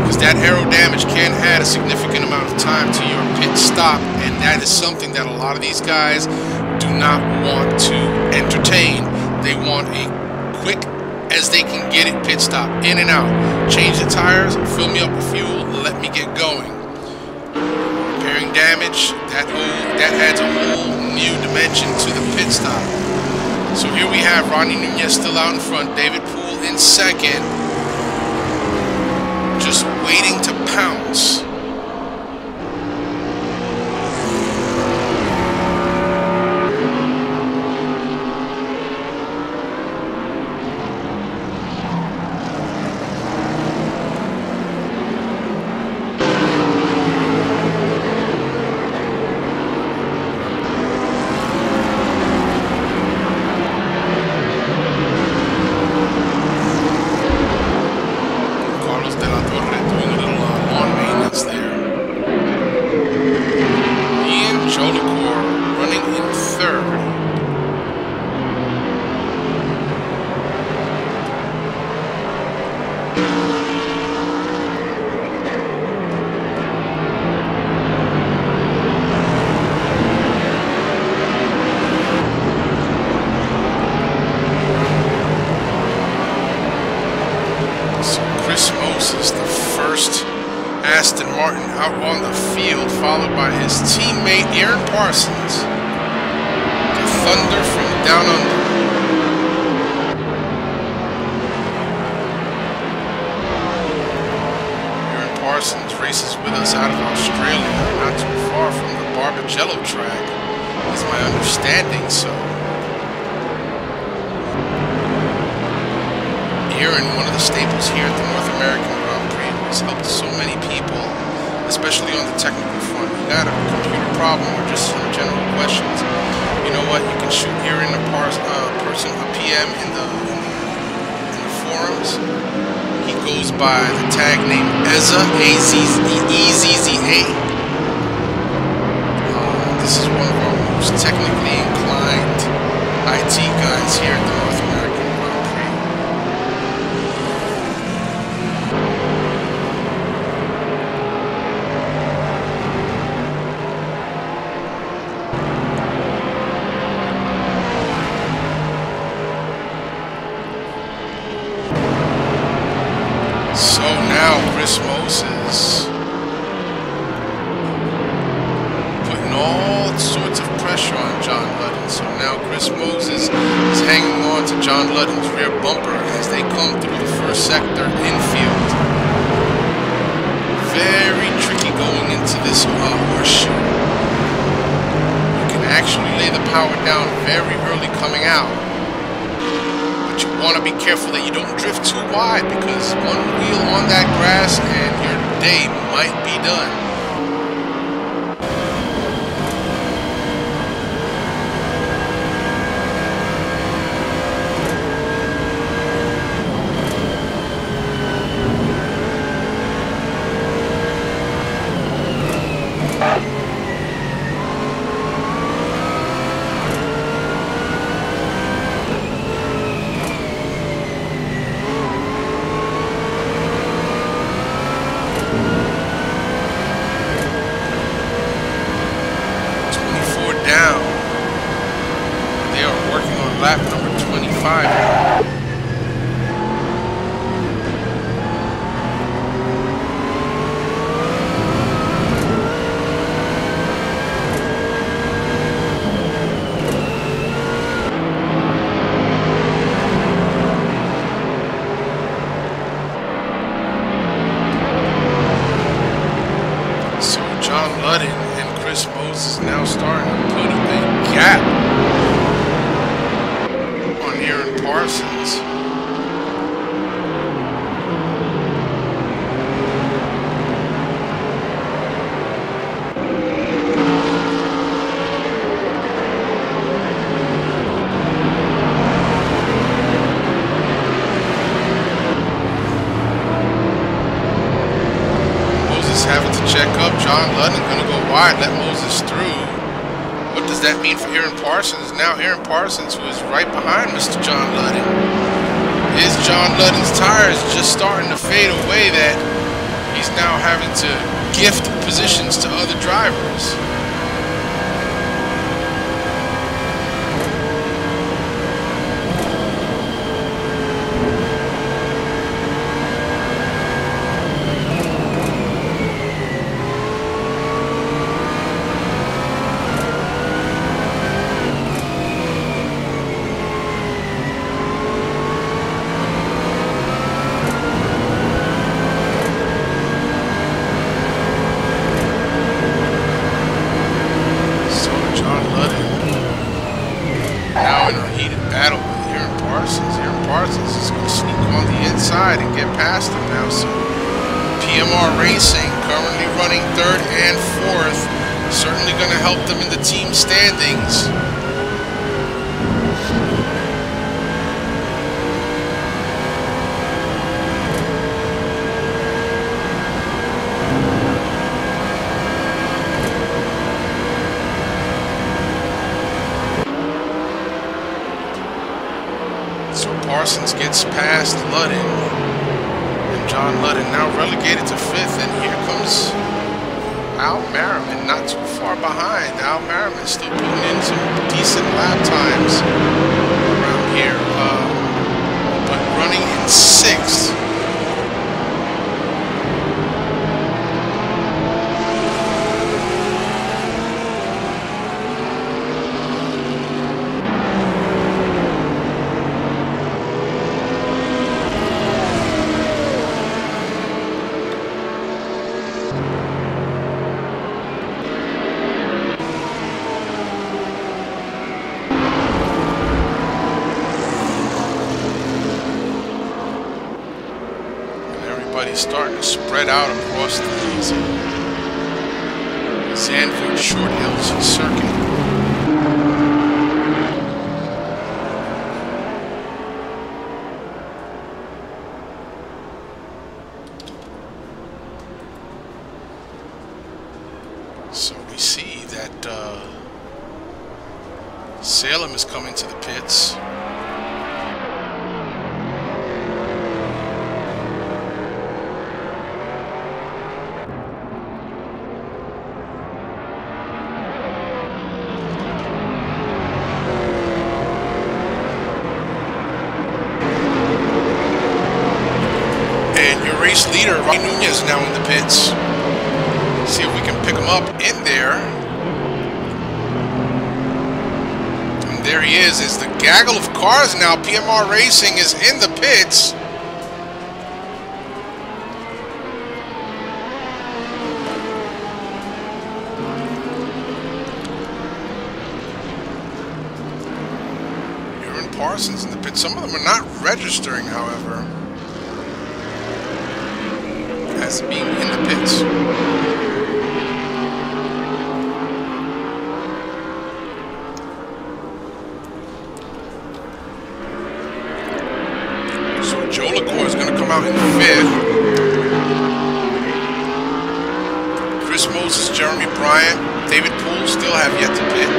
Because that aero damage can add a significant amount of time to your pit stop, and that is something that a lot of these guys do not want to entertain. They want a quick as they can get it pit stop, in and out. Change the tires, fill me up with fuel, let me get going. Repairing damage, that adds a whole new dimension to the pit stop. So here we have Ronnie Nunez still out in front, David Poole in second, just waiting to pounce. Ian Jolicoeur running in third. So Chris Moses, the first Aston Martin out on the field, followed by his teammate Aaron Parsons, the Thunder from Down Under. Aaron Parsons races with us out of Australia, not too far from the Barbagello track, is my understanding. So Aaron, one of the staples here at the North American Grand Prix, has helped so many people, especially on the technical front. You got a computer problem or just some general questions, you know what, you can shoot Aaron a PM in the forums. He goes by the tag name Ezza, A-Z-Z-E-Z-Z-A. This is one of our most technically inclined IT guys here at the North American Grand Prix. So now Chris Moses putting all sorts of pressure on John Ludden. So now Chris Moses is hanging on to John Ludden's rear bumper as they come through the first sector infield. Very tricky going into this horseshoe. You can actually lay the power down very early coming out. But you want to be careful that you don't drift too wide, because one wheel on that grass and your day might be done. John Ludden going to go wide, let Moses through. What does that mean for Aaron Parsons? Now Aaron Parsons, who is right behind Mr. John Ludden. Is John Ludden's tires just starting to fade away that he's now having to gift positions to other drivers? Parsons gets past Ludden, and John Ludden now relegated to 5th, and here comes Al Merriman, not too far behind. Al Merriman still putting in some decent lap times around here, but running in 6th. Starting to spread out across the Zandvoort Short Hills circuit. So we see that Salem is coming to the pits. Leader Ronnie Nunez now in the pits. See if we can pick him up in there. And there he is. It's the gaggle of cars now. PMR Racing is in the pits. Aaron Parsons in the pits. Some of them are not registering, however, as being in the pits. So Jolicoeur is going to come out in 5th. Chris Moses, Jeremy Bryant, David Poole still have yet to pit.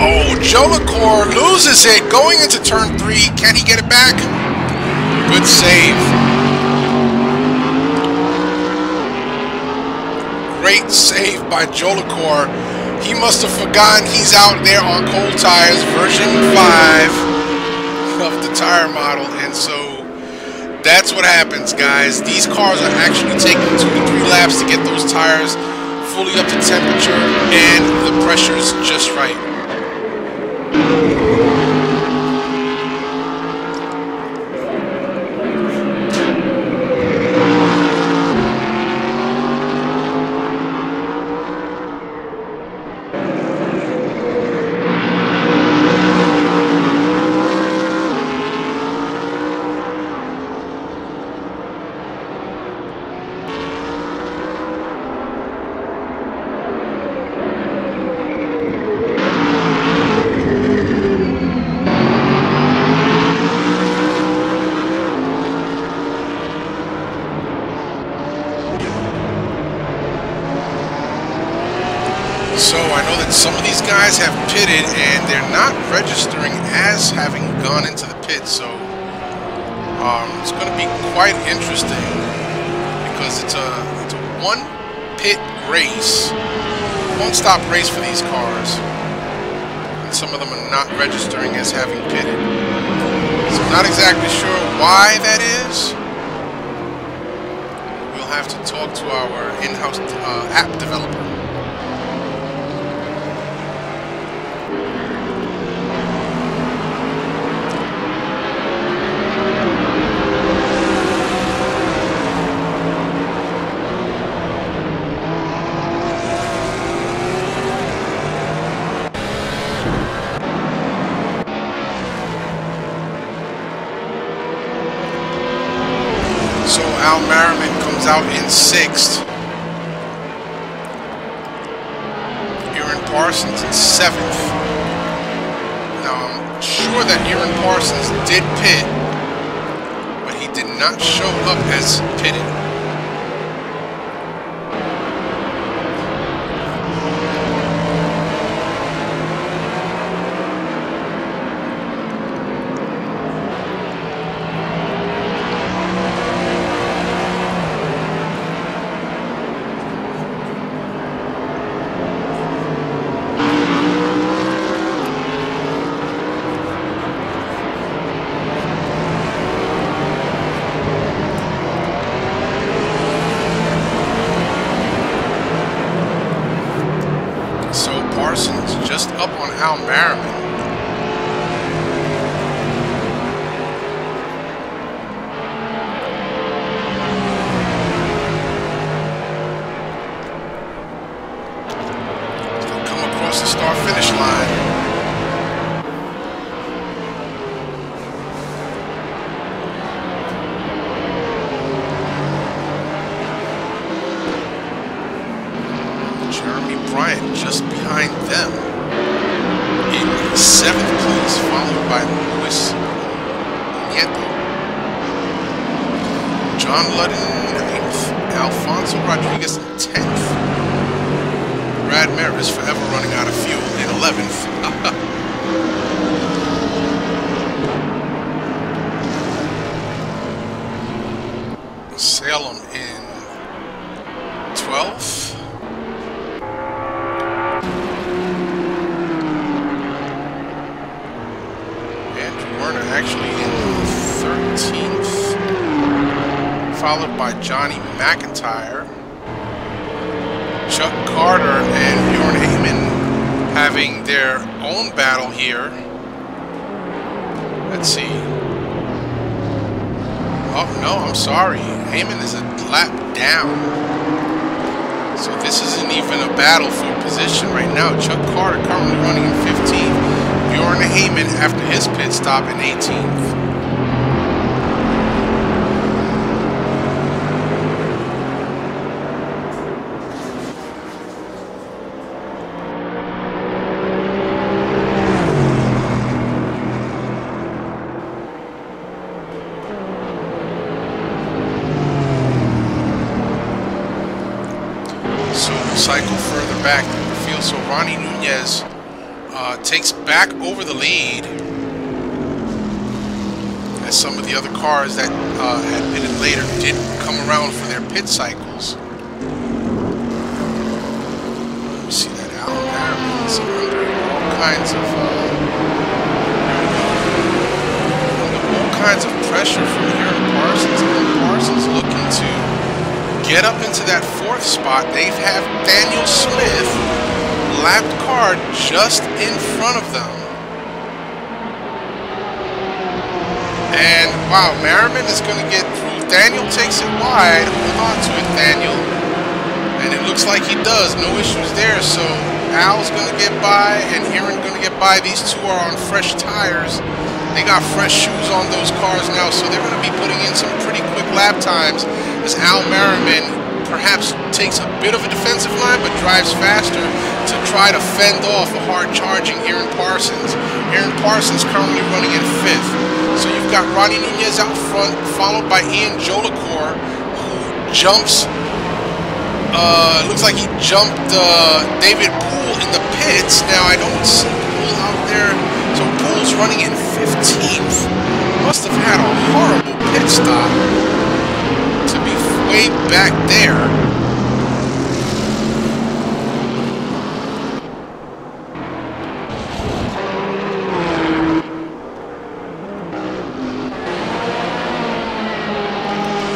Oh, Jolicoeur loses it going into turn 3. Can he get it back? Good save. Great save by Jolicoeur. He must have forgotten he's out there on cold tires, version 5 of the tire model. And so that's what happens, guys. These cars are actually taking 2 to 3 laps to get those tires fully up to temperature and the pressure's just right. Some of these guys have pitted and they're not registering as having gone into the pit, so it's going to be quite interesting because it's a one pit race, one stop race for these cars, and some of them are not registering as having pitted. So I'm not exactly sure why that is. We'll have to talk to our in-house app developer. Al Merriman comes out in 6th. Aaron Parsons in 7th. Now I'm sure that Aaron Parsons did pit, but he did not show up as pitted. Just behind them in 7th place, followed by Luis Nieto. John Ludden in 9th, Alfonso Rodriguez in 10th. Brad Maris forever running out of fuel in 11th. Salem in 12th. Actually in 13th, followed by Johnny McIntyre. Chuck Carter and Bjorn Heyman having their own battle here. Let's see. Oh, no, I'm sorry. Heyman is a lap down. So this isn't even a battle for position right now. Chuck Carter currently running in 15th. Bjorn Heyman after his pit stop in 18th. So we'll cycle further back through the field. So Ronnie Nunez takes back over the lead as some of the other cars that had pitted later didn't come around for their pit cycles. Let me see that Al Merriman's under all kinds of pressure from Aaron Parsons. Aaron Parsons looking to get up into that 4th spot. They have Daniel Smith lapped car just in front of them. And wow, Merriman is going to get through. Daniel takes it wide. Hold on to it, Daniel. And it looks like he does. No issues there. So Al's going to get by and Aaron going to get by. These two are on fresh tires. They got fresh shoes on those cars now, so they're going to be putting in some pretty quick lap times as Al Merriman perhaps takes a bit of a defensive line but drives faster to try to fend off a hard-charging Aaron Parsons. Aaron Parsons currently running in 5th. So you've got Ronnie Nunez out front, followed by Ian Jolicoeur, who jumps Looks like he jumped David Poole in the pits. Now I don't see Poole out there. So Poole's running in 15th. Must have had a horrible pit stop to be way back there.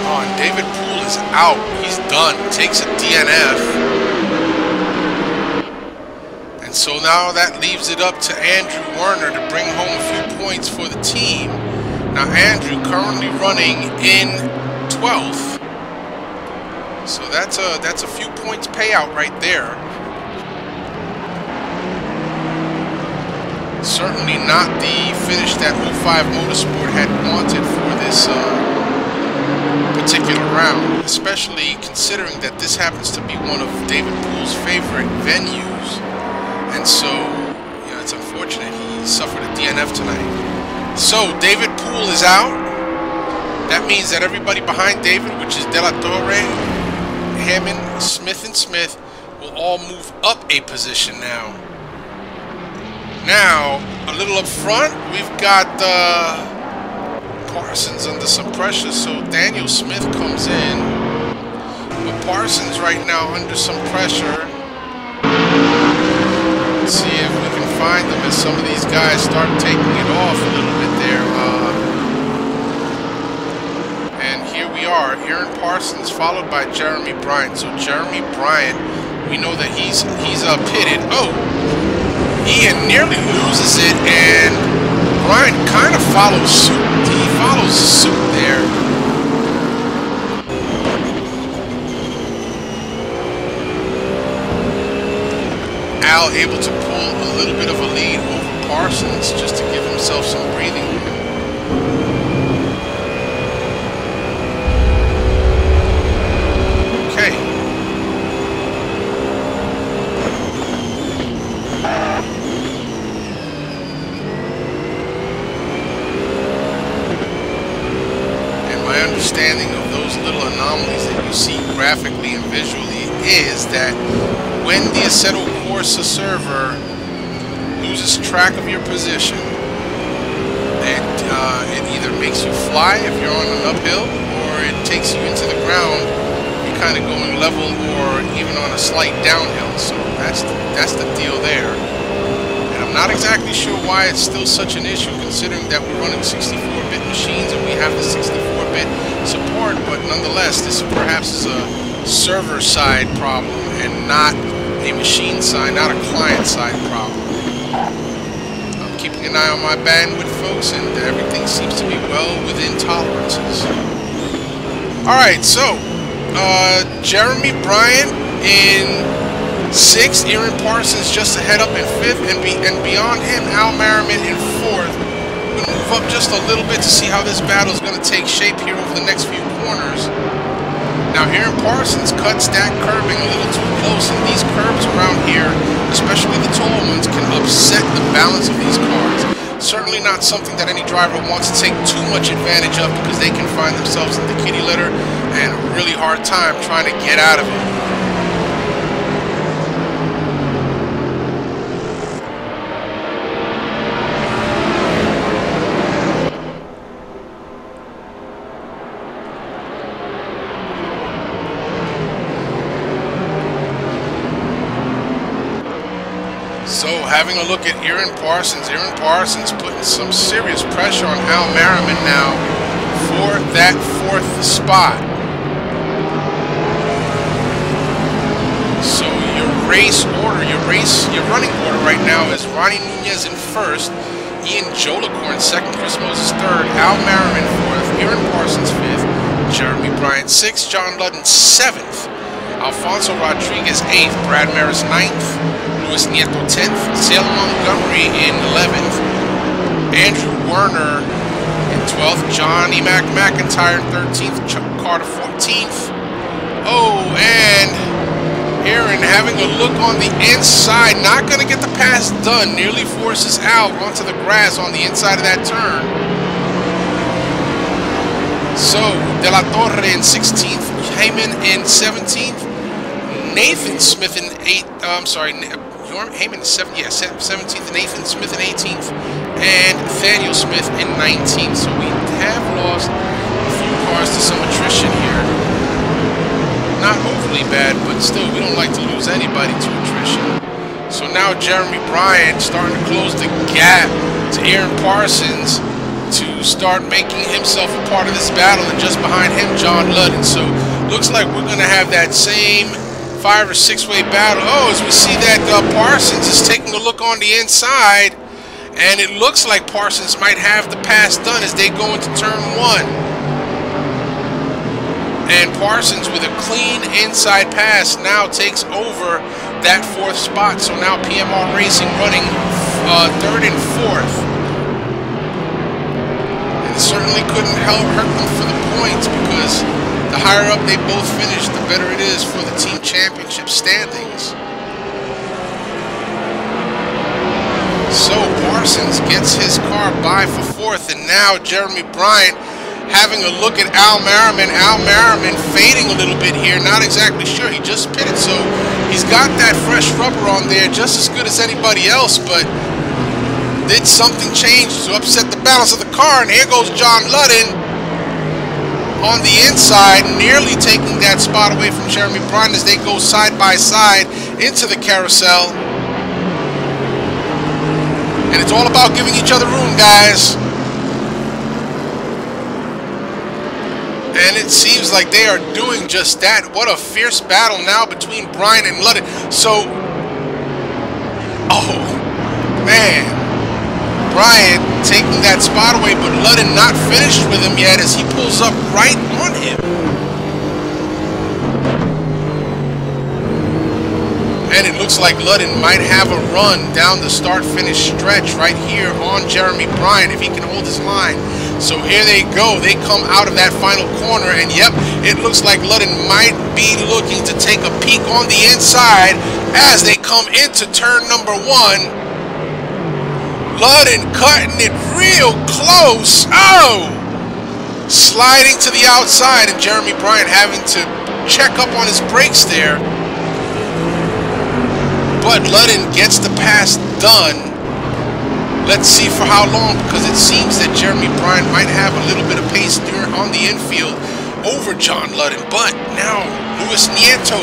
Oh, and David Poole is out. He's done. Takes a DNF. And so now that leaves it up to Andrew Werner to bring home a few points for the team. Now Andrew currently running in 12th. So that's a few points payout right there. Certainly not the finish that 05 Motorsport had wanted for this particular round, especially considering that this happens to be one of David Poole's favorite venues, and so it's unfortunate he suffered a DNF tonight. So David Poole is out. That means that everybody behind David, which is De La Torre, Hammond, Smith, and Smith, will all move up a position now. Now, a little up front, we've got Parsons under some pressure, so Daniel Smith comes in. But Parsons right now under some pressure. Let's see if we can find them as some of these guys start taking it off a little bit there. And here we are, Aaron Parsons followed by Jeremy Bryant. So Jeremy Bryant, we know that he's pitted. Oh, Ian nearly loses it, and Bryant kind of follows suit. He follows suit there. Al able to pull a little bit of a lead over Parsons just to give himself some breathing room. Okay. Understanding of those little anomalies that you see graphically and visually is that when the Assetto Corsa server loses track of your position, it either makes you fly if you're on an uphill, or it takes you into the ground. You're kind of going level or even on a slight downhill. So that's the deal there. And I'm not exactly sure why it's still such an issue, considering that we're running 64-bit machines and we have the 64-bit support, but nonetheless, this perhaps is a server-side problem and not a machine-side, not a client-side problem. I'm keeping an eye on my bandwidth, folks, and everything seems to be well within tolerances. Alright, so, Jeremy Bryant in 6th, Aaron Parsons just ahead up in 5th, and beyond him, Al Merriman in 4th. We're going to move up just a little bit to see how this battle is going to take shape here over the next few corners. Now, Aaron Parsons cuts that curbing a little too close, and these curbs around here, especially the tall ones, can upset the balance of these cars. Certainly not something that any driver wants to take too much advantage of, because they can find themselves in the kitty litter and a really hard time trying to get out of it. So, having a look at Aaron Parsons putting some serious pressure on Al Merriman now for that 4th spot. So your running order right now is Ronnie Nunez in 1st, Ian Jolicoeur in 2nd, Chris Moses 3rd, Al Merriman 4th, Aaron Parsons 5th, Jeremy Bryant 6th, John Ludden 7th, Alfonso Rodriguez 8th, Brad Maris 9th, Luis Nieto 10th, Sale Montgomery in 11th, Andrew Werner in 12th, Johnny McIntyre in 13th, Chuck Carter 14th. Oh, and Aaron having a look on the inside, not going to get the pass done, nearly forces out onto the grass on the inside of that turn. So, De La Torre in 16th, Heyman in 17th, Nathan Smith in 8th. I'm sorry, Yorm Heyman is 17th. Nathan Smith in 18th, and Nathaniel Smith in 19th. So we have lost a few cars to some attrition here. Not overly bad, but still, we don't like to lose anybody to attrition. So now Jeremy Bryant starting to close the gap to Aaron Parsons to start making himself a part of this battle, and just behind him, John Ludden. So looks like we're going to have that same 5- or 6-way battle. Oh, as we see that Parsons is taking a look on the inside, and it looks like Parsons might have the pass done as they go into turn 1. And Parsons, with a clean inside pass, now takes over that 4th spot. So now PMR Racing running 3rd and 4th. And it certainly couldn't hurt them for the points, because the higher up they both finish, the better it is for the team championship standings. So Parsons gets his car by for 4th, and now Jeremy Bryant having a look at Al Merriman. Al Merriman fading a little bit here, not exactly sure. He just pitted, so he's got that fresh rubber on there just as good as anybody else, but did something change to upset the balance of the car? And here goes John Ludden on the inside, nearly taking that spot away from Jeremy Bryant as they go side by side into the carousel. And it's all about giving each other room, guys. And it seems like they are doing just that. What a fierce battle now between Bryant and Ludden. So, oh, man. Bryant taking that spot away, but Ludden not finished with him yet as he pulls up right on him. And it looks like Ludden might have a run down the start-finish stretch right here on Jeremy Bryant if he can hold his line. So here they go. They come out of that final corner, and yep, it looks like Ludden might be looking to take a peek on the inside as they come into turn number 1. Ludden cutting it real close. Oh! Sliding to the outside, and Jeremy Bryant having to check up on his brakes there. But Ludden gets the pass done. Let's see for how long, because it seems that Jeremy Bryant might have a little bit of pace on the infield over John Ludden. But now Luis Nieto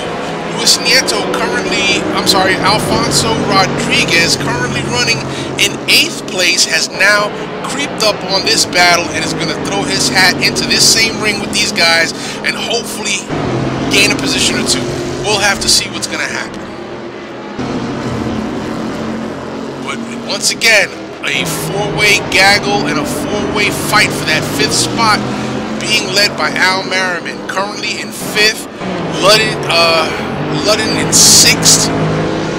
currently, Alfonso Rodriguez, currently running in 8th place, has now creeped up on this battle and is going to throw his hat into this same ring with these guys and hopefully gain a position or two. We'll have to see what's going to happen. But once again, a 4-way gaggle and a 4-way fight for that 5th spot, being led by Al Merriman, currently in 5th, Ludden in 6th,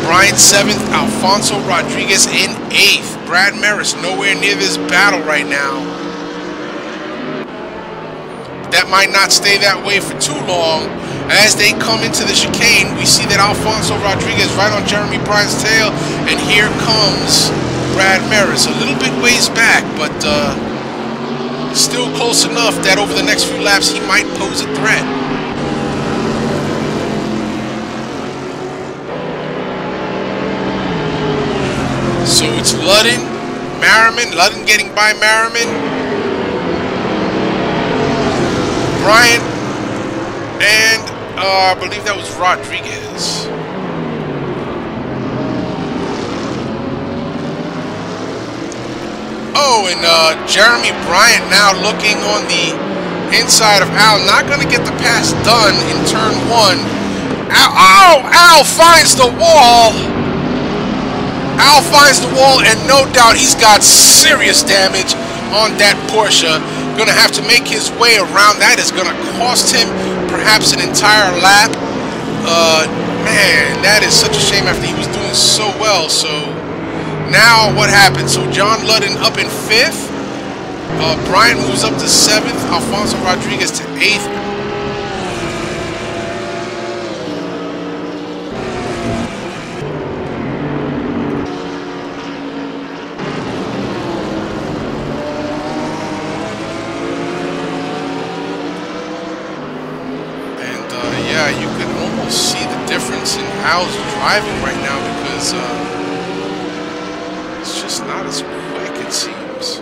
Bryant 7th, Alfonso Rodriguez in 8th. Brad Maris nowhere near this battle right now. That might not stay that way for too long. As they come into the chicane, we see that Alfonso Rodriguez right on Jeremy Bryant's tail, and here comes Brad Maris, a little bit ways back, but still close enough that over the next few laps he might pose a threat. So it's Ludden, Merriman, Ludden getting by Merriman, Bryant, and I believe that was Rodriguez. Oh, and Jeremy Bryant now looking on the inside of Al. Not going to get the pass done in turn 1. Al finds the wall. Al finds the wall, and no doubt he's got serious damage on that Porsche. Going to have to make his way around. That is going to cost him perhaps an entire lap. Man, that is such a shame after he was doing so well. So now what happens? So John Ludden up in 5th. Bryant moves up to 7th. Alfonso Rodriguez to 8th. And yeah, you can almost see the difference Al's driving right now because it's just not as quick, it seems.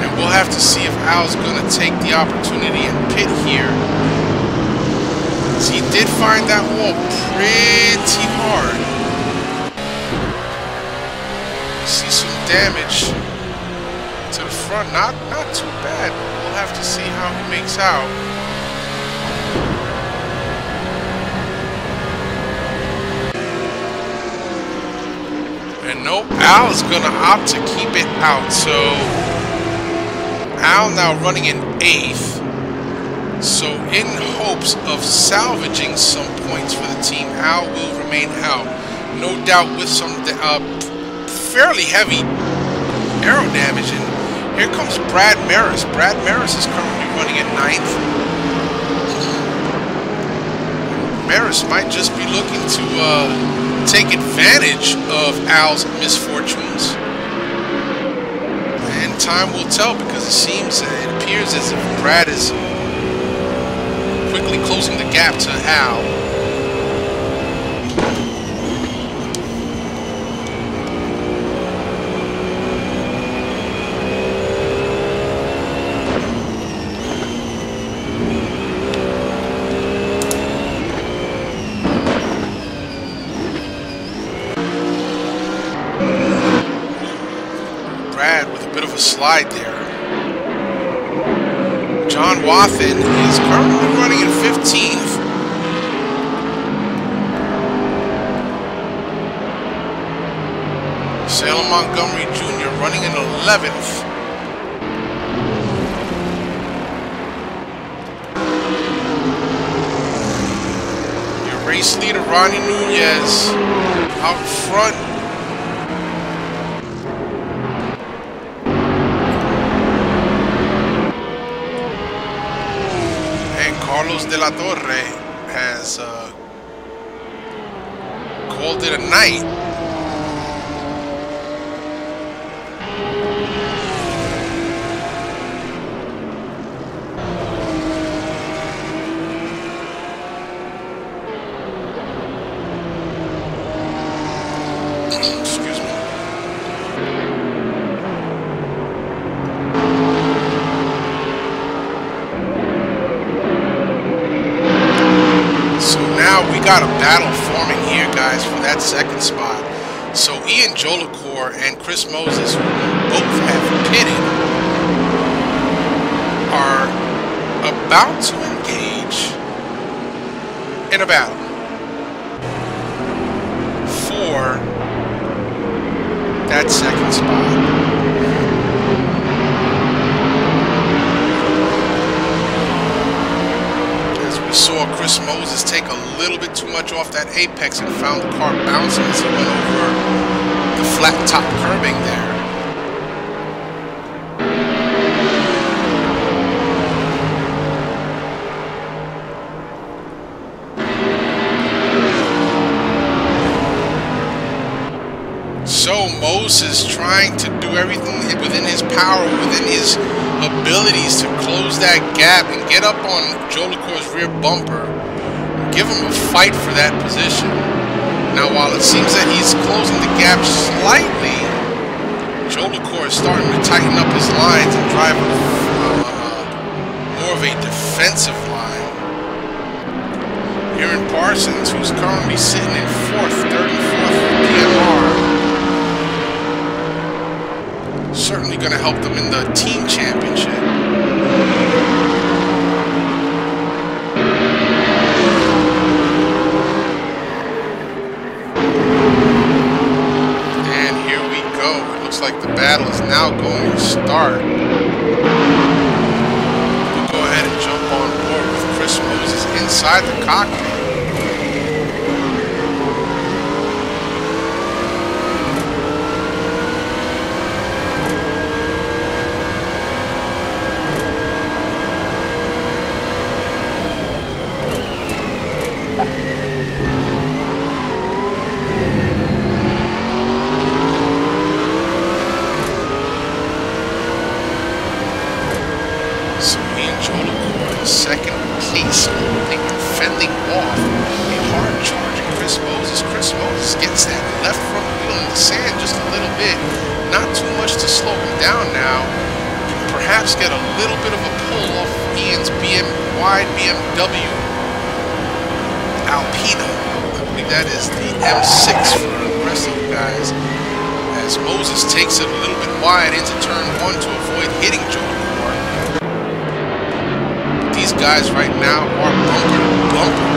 And we'll have to see if Al's going to take the opportunity and pit here. He did find that wall pretty hard. You see some damage to the front. Not too bad. We'll have to see how he makes out. And nope, Al is gonna opt to keep it out. So Al now running in 8th. So in hopes of salvaging some points for the team, Al will remain out. No doubt with some fairly heavy aero damage. And here comes Brad Maris. Brad Maris is currently running at 9th. Maris might just be looking to take advantage of Al's misfortunes. And time will tell, because it appears as if Brad is quickly closing the gap to Al. Brad with a bit of a slide there. John Wathen is currently running in 15th. Salem Montgomery Jr. running in 11th. Your race leader, Ronnie Nunez, out front. Carlos de la Torre has called it a night. Excuse me. We got a battle forming here, guys, for that second spot. So Ian Jolicoeur and Chris Moses, who both have pitted, are about to engage in a battle for that second spot. Saw Chris Moses take a little bit too much off that apex and found the car bouncing as he went over the flat top curbing there. So Moses trying to do everything within his power, within his abilities to close that gap and get up on Jolicoeur's rear bumper, give him a fight for that position. Now, while it seems that he's closing the gap slightly, Jolicoeur is starting to tighten up his lines and drive more of a defensive line. Aaron Parsons, who's currently sitting in 4th, 3rd and 4th PMR, certainly going to help them in the team championship. And here we go. It looks like the battle is now going to start. We'll go ahead and jump on board with Chris Moses inside the cockpit. So Ian Jolicoeur in second place, holding fending off a hard-charging Chris Moses. Chris Moses gets that left front wheel in the sand just a little bit. Not too much to slow him down now. Perhaps get a little bit of a pull off Ian's wide BMW Alpina. I believe that is the M6 for the rest of the guys. As Moses takes it a little bit wide into turn 1 to avoid hitting Jolicoeur. These guys right now are bumper to bumper.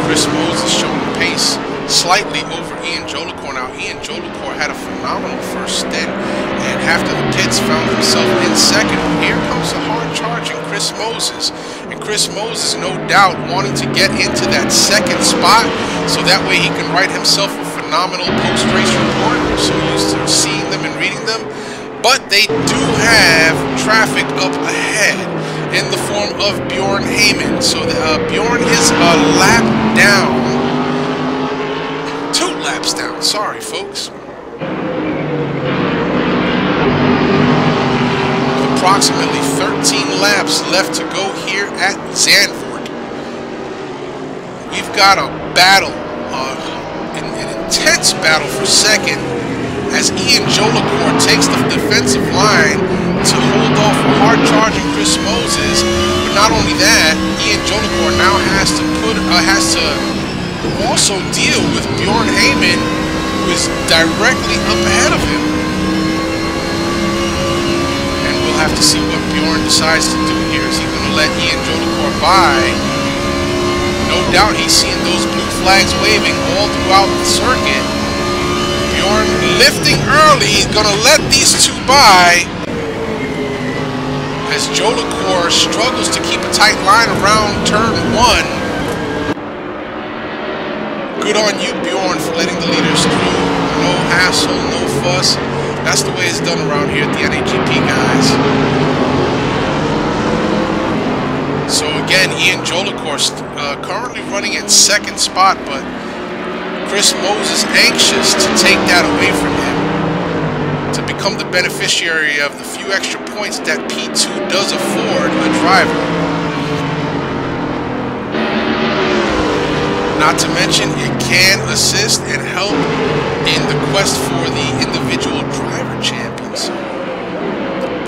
Chris Moses showing pace slightly over Ian Jolicoeur. Now, Ian Jolicoeur had a phenomenal first stint, and after the pits found himself in second. Here comes the hard-charging Chris Moses. And Chris Moses, no doubt, wanting to get into that second spot so that way he can write himself a phenomenal post-race report. We're so used to seeing them and reading them. But they do have traffic up ahead in the form of Bjorn Heyman. So Bjorn is a lap down. 2 laps down. Sorry, folks. Approximately 13 laps left to go here at Zandvoort. We've got a battle, an intense battle for second, as Ian Jolicoeur takes the defensive line to hold off a hard-charging Chris Moses. But not only that, Ian Jolicoeur now has to also deal with Bjorn Heyman, who is directly up ahead of him. Have to see what Bjorn decides to do here. Is he going to let Ian Jolicoeur by? No doubt he's seeing those blue flags waving all throughout the circuit. Bjorn lifting early. He's going to let these two by as Jolicoeur struggles to keep a tight line around turn 1. Good on you, Bjorn, for letting the leaders through. No hassle, no fuss. That's the way it's done around here at the NAGP, guys. So again, Ian Jolicoeur currently running in second spot, but Chris Moses anxious to take that away from him to become the beneficiary of the few extra points that P2 does afford a driver. Not to mention, it can assist and help in the quest for the individual driver champions.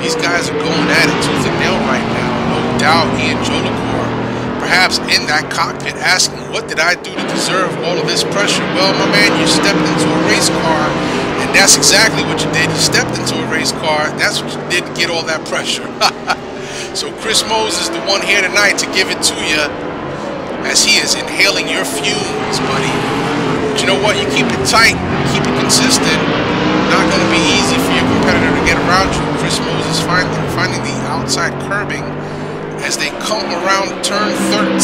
These guys are going at it tooth and nail right now. No doubt Ian Jolicoeur, perhaps in that cockpit, asking, what did I do to deserve all of this pressure? Well, my man, you stepped into a race car, and that's exactly what you did. You stepped into a race car. That's what you did to get all that pressure. So Chris Moses is the one here tonight to give it to you, as he is inhaling your fumes, buddy. But you know what? You keep it tight, keep it consistent. Not going to be easy for your competitor to get around you. Chris Moses finding the outside curbing as they come around turn 13.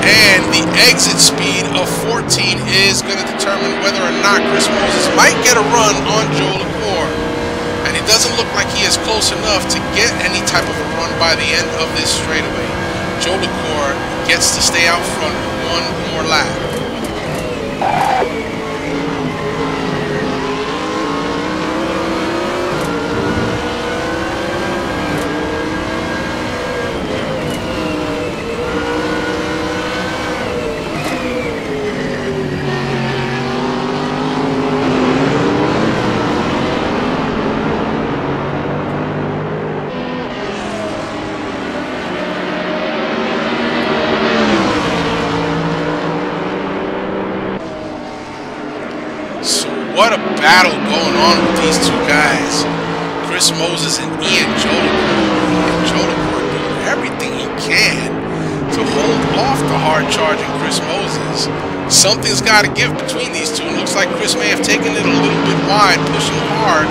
And the exit speed of 14 is going to determine whether or not Chris Moses might get a run on Jolicoeur. And it doesn't look like he is close enough to get any type of a run by the end of this straightaway. Jolicoeur gets to stay out front one more lap. What a battle going on with these two guys. Chris Moses and Ian Jolicoeur. Ian Jolicoeur doing everything he can to hold off the hard-charging Chris Moses. Something's got to give between these two. It looks like Chris may have taken it a little bit wide, pushing hard,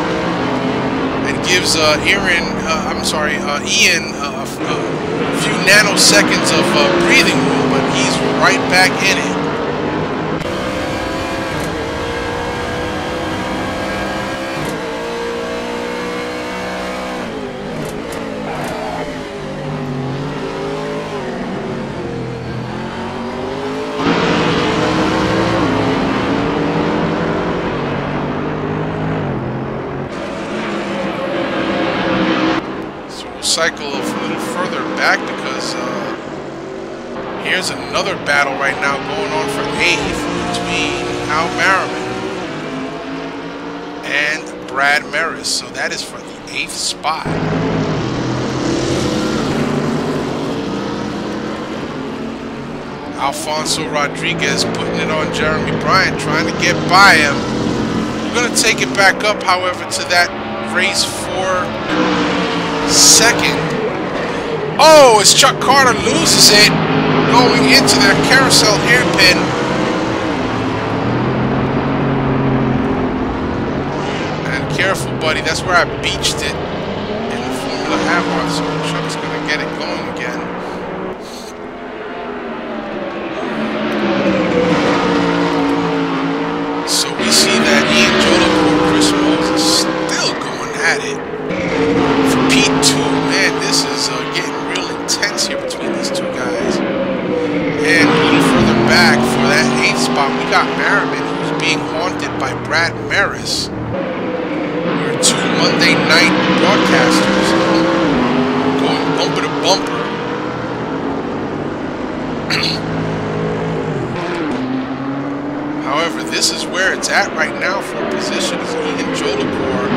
and gives Ian a few nanoseconds of breathing room, but he's right back in it. motorcycle a little further back because here's another battle right now going on for 8th between Al Merriman and Brad Maris. So that is for the 8th spot. Alfonso Rodriguez putting it on Jeremy Bryant, trying to get by him. We're going to take it back up, however, to that race for 2nd. Oh, as Chuck Carter loses it, going into that carousel hairpin. And careful, buddy, that's where I beached it in the Formula Have-On, so Chuck's going to get it going again. So we see that Ian Jolicoeur, Chris Moses still going at it. For P2, man, this is getting real intense here between these two guys. And a little further back for that 8th spot, we got Merriman, who's being haunted by Brad Maris. We're 2 Monday night broadcasters going bumper to bumper. However, this is where it's at right now for a position is Ian Jolicoeur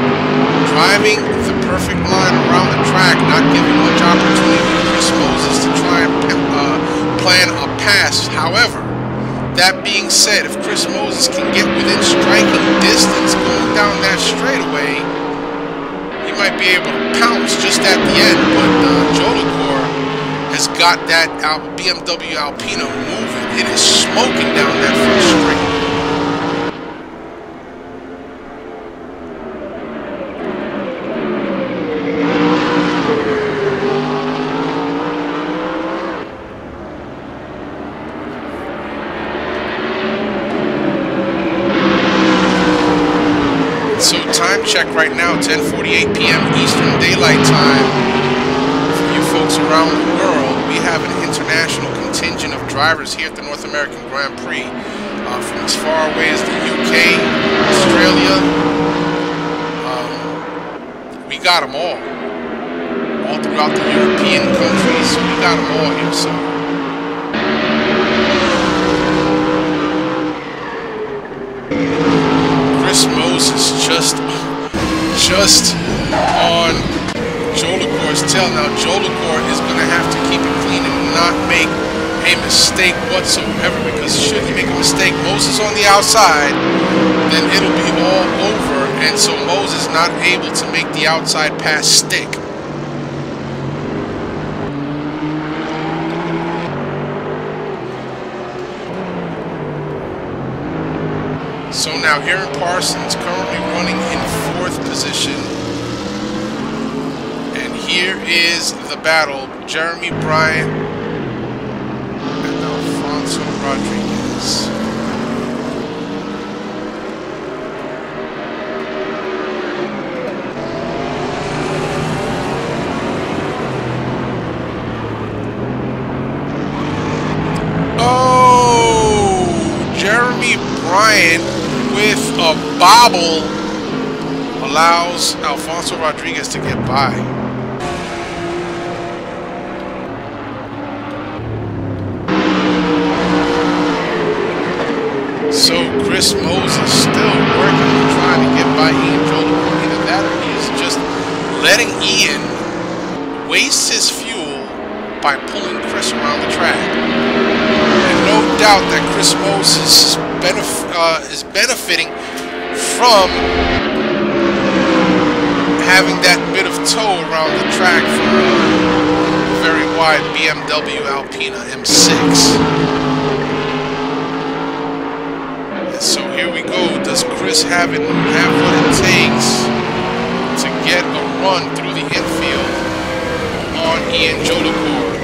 driving the perfect line around the track, not giving much opportunity to Chris Moses to try and plan a pass. However, that being said, if Chris Moses can get within striking distance going down that straightaway, he might be able to pounce just at the end. But Jolicoeur has got that BMW Alpina moving. It is smoking down that first straight. So time check right now, 10:48 p.m. Eastern Daylight Time. For you folks around the world, we have an international contingent of drivers here at the North American Grand Prix from as far away as the UK, Australia. We got them all throughout the European countries. We got them all here, so. Chris Moses just on Jolicoeur's tail. Now Jolicoeur is going to have to keep it clean and not make a mistake whatsoever, because should he make a mistake, Moses on the outside, then it'll be all over, and so Moses not able to make the outside pass stick. So now Aaron Parsons currently running in 4th position. And here is the battle. Jeremy Bryant and Alfonso Rodriguez. Oh, Jeremy Bryant with a bobble allows Alfonso Rodriguez to get by. So Chris Moses still working on trying to get by Ian Jolicoeur. Either that or he is just letting Ian waste his fuel by pulling Chris around the track. And no doubt that Chris Moses is benefiting from having that bit of tow around the track for a very wide BMW Alpina M6. And so here we go. Does Chris have what it takes to get a run through the infield on Ian Jolicoeur?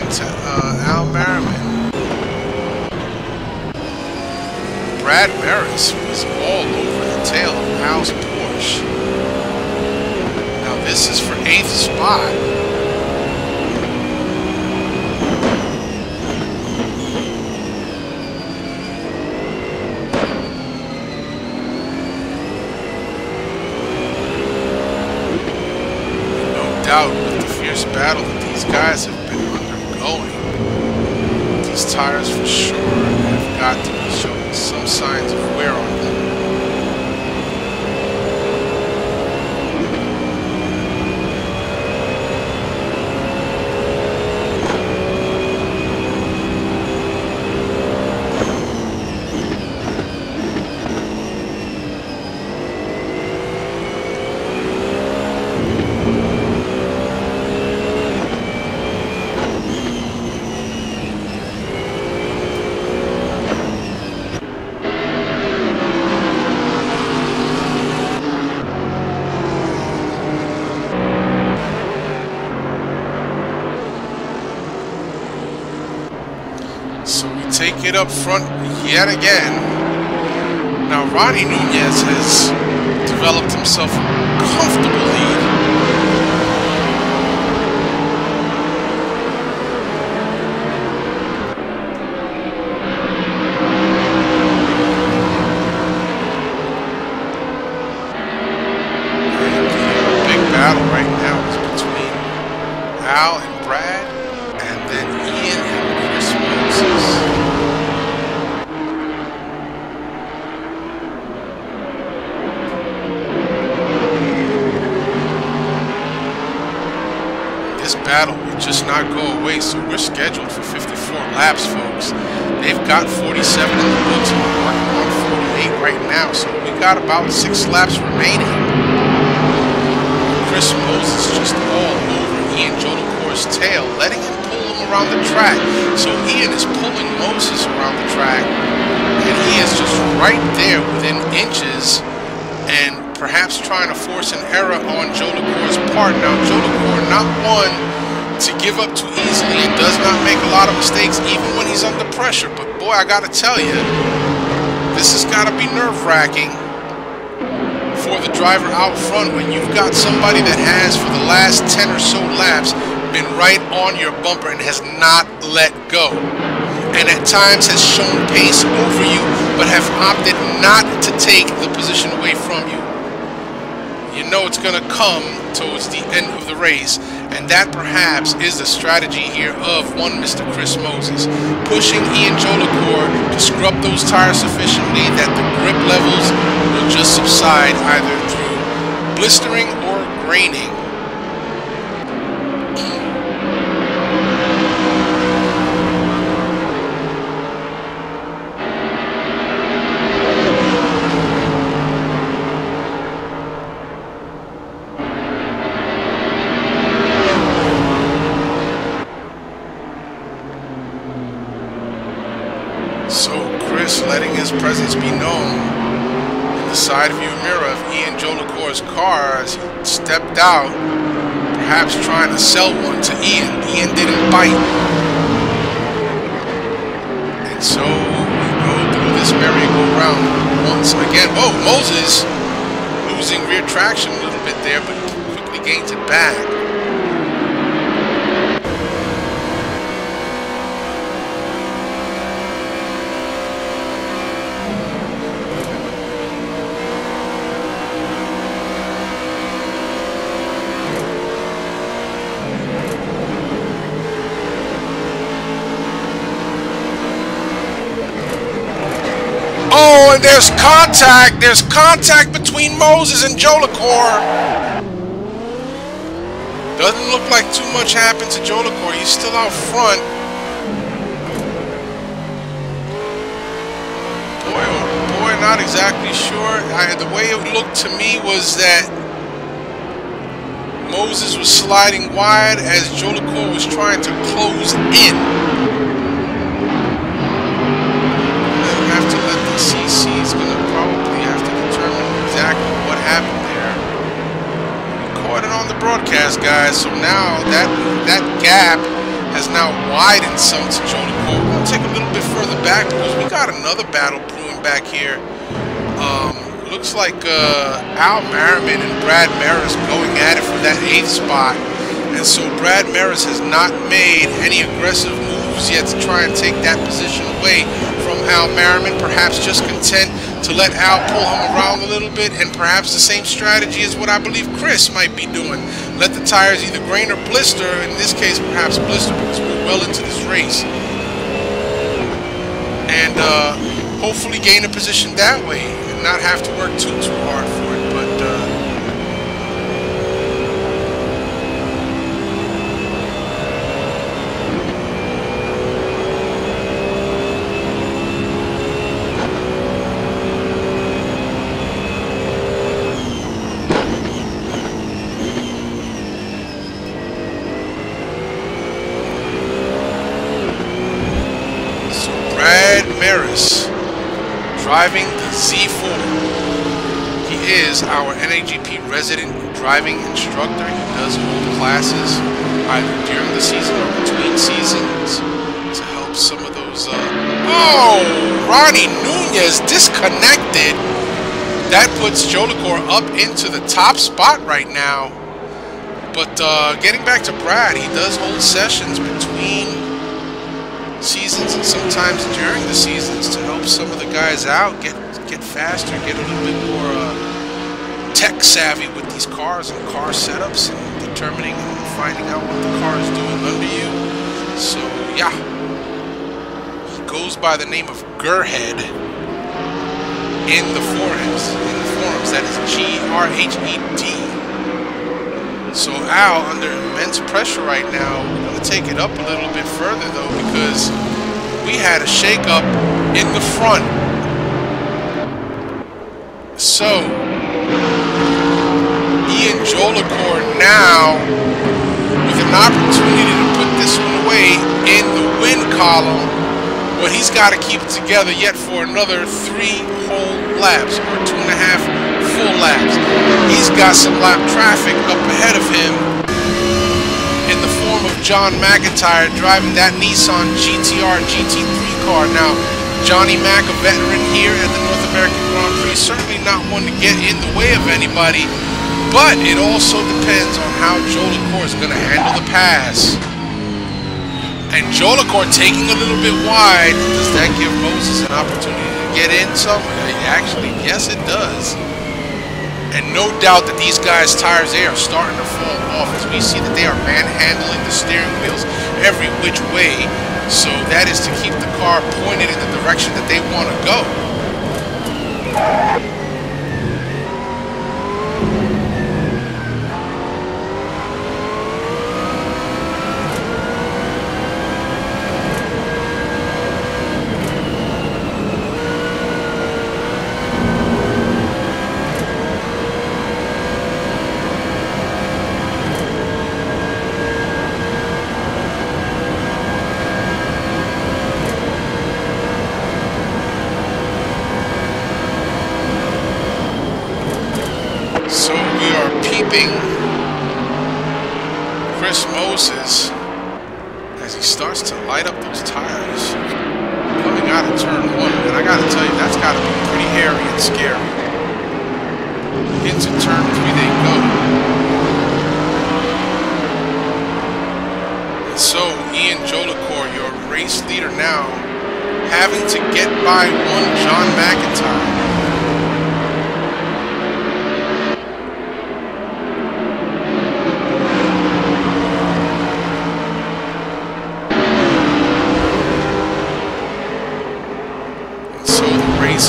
into Al Merriman. Brad Barris was all over the tail of Al's Porsche. Now this is for 8th spot. Out with the fierce battle that these guys have been undergoing. These tires for sure have got to be showing some signs of wear on them. Take it up front yet again. Now Ronnie Nunez has developed himself a comfortable lead. And the big battle right now is between Al and Brad, and then Ian and Chris Moses. Battle will just not go away, so we're scheduled for 54 laps, folks. They've got 47 in the books, and we're working on 48 right now, so we got about 6 laps remaining. Chris Moses just all over Ian Jolicoeur's tail, letting him pull him around the track. So Ian is pulling Moses around the track, and he is just right there within inches, and perhaps trying to force an error on Jolicoeur's part. Now, Jolicoeur, not one to give up too easily, and does not make a lot of mistakes, even when he's under pressure. But boy, I gotta tell you, this has gotta be nerve-wracking for the driver out front when you've got somebody that has, for the last 10 or so laps, been right on your bumper and has not let go. And at times has shown pace over you, but have opted not to take the position away from you. You know it's going to come towards the end of the race, and that perhaps is the strategy here of one Mr. Chris Moses, pushing Ian Jolicoeur to scrub those tires sufficiently that the grip levels will just subside either through blistering or graining. Letting his presence be known in the side view mirror of Ian Jolicoeur's car as he stepped out, perhaps trying to sell one to Ian. Ian didn't bite. And so we go through this merry-go-round once again. Oh, Moses losing rear traction a little bit there, but quickly gains it back. Oh, and there's contact. There's contact between Moses and Jolicoeur. Doesn't look like too much happened to Jolicoeur. He's still out front. Boy, oh boy, not exactly sure. The way it looked to me was that Moses was sliding wide as Jolicoeur was trying to close in. CC is going to probably have to determine exactly what happened there. We caught it on the broadcast, guys, so now that gap has now widened. widen some to Jolicoeur. We're going to take a little bit further back because we got another battle brewing back here. Looks like Al Merriman and Brad Maris going at it for that 8th spot. And so Brad Maris has not made any aggressive moves yet to try and take that position away from Al Merriman. Perhaps just content to let Al pull him around a little bit, and perhaps the same strategy as what I believe Chris might be doing. Let the tires either grain or blister. In this case, perhaps blister, because we're well into this race. And hopefully gain a position that way and not have to work too hard for it. But Brad Maris driving the Z4. He is our NAGP resident driving instructor. He does hold classes either during the season or between seasons to help some of those. Oh, Ronnie Nunez disconnected. That puts Jolicoeur up into the top spot right now. But getting back to Brad, he does hold sessions between seasons and sometimes during the seasons to help some of the guys out get faster, get a little bit more tech savvy with these cars and car setups and determining and finding out what the car is doing under you. So yeah, he goes by the name of Gurhead in the forums. That is Grhed. So Al, under immense pressure right now. We're going to take it up a little bit further though, because we had a shake-up in the front. So Ian Jolicoeur now with an opportunity to put this one away in the win column, but he's got to keep it together yet for another 3 whole laps, or 2.5 full laps. He's got some lap traffic up ahead of him in the form of John McIntyre driving that Nissan GTR GT3 car. Now, Johnny Mac, a veteran here at the North American Grand Prix, certainly not one to get in the way of anybody, but it also depends on how Jolicoeur is going to handle the pass. And Jolicoeur taking a little bit wide, does that give Moses an opportunity to get in some? Actually, yes it does. And no doubt that these guys' tires, they are starting to fall off as we see that they are manhandling the steering wheels every which way. So that is to keep the car pointed in the direction that they want to go. So we are peeping Chris Moses as he starts to light up those tires coming out of turn 1. And I gotta tell you, that's gotta be pretty hairy and scary. Into turn 3 they go. And so Ian Jolicoeur, your race leader now, having to get by one John McIntyre.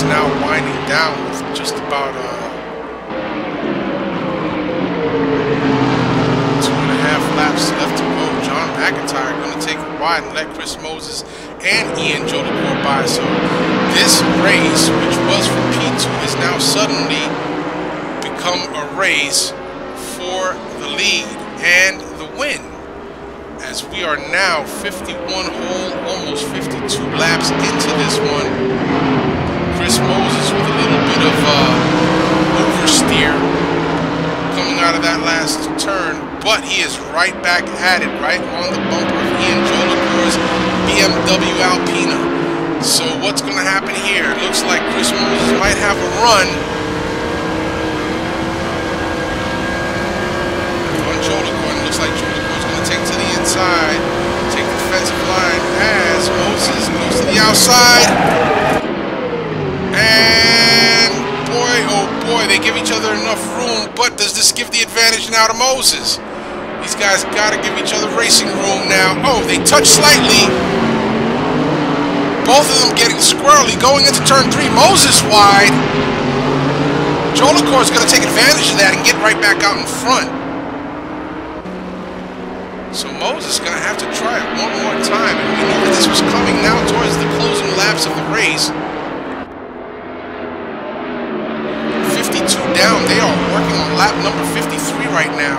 Now winding down with just about 2.5 laps left to go. John McIntyre going to take it wide and let Chris Moses and Ian Jolicoeur by. So this race, which was for P2, has now suddenly become a race for the lead and the win, as we are now 51 whole, almost 52 laps into this one. Chris Moses with a little bit of oversteer coming out of that last turn, but he is right back at it, right on the bumper of Ian Jolicoeur. Jolicoeur's BMW Alpina. So what's going to happen here? It looks like Chris Moses might have a run on Jolicoeur. It looks like Jolicoeur's going to take to the inside, take the defensive line as Moses goes to the outside. And boy, oh boy, they give each other enough room, but does this give the advantage now to Moses? These guys got to give each other racing room now. Oh, they touch slightly. Both of them getting squirrely. Going into turn 3, Moses wide. Jolicoeur is going to take advantage of that and get right back out in front. So Moses is going to have to try it one more time. And we knew that this was coming now towards the closing laps of the race. 52 down. They are working on lap number 53 right now.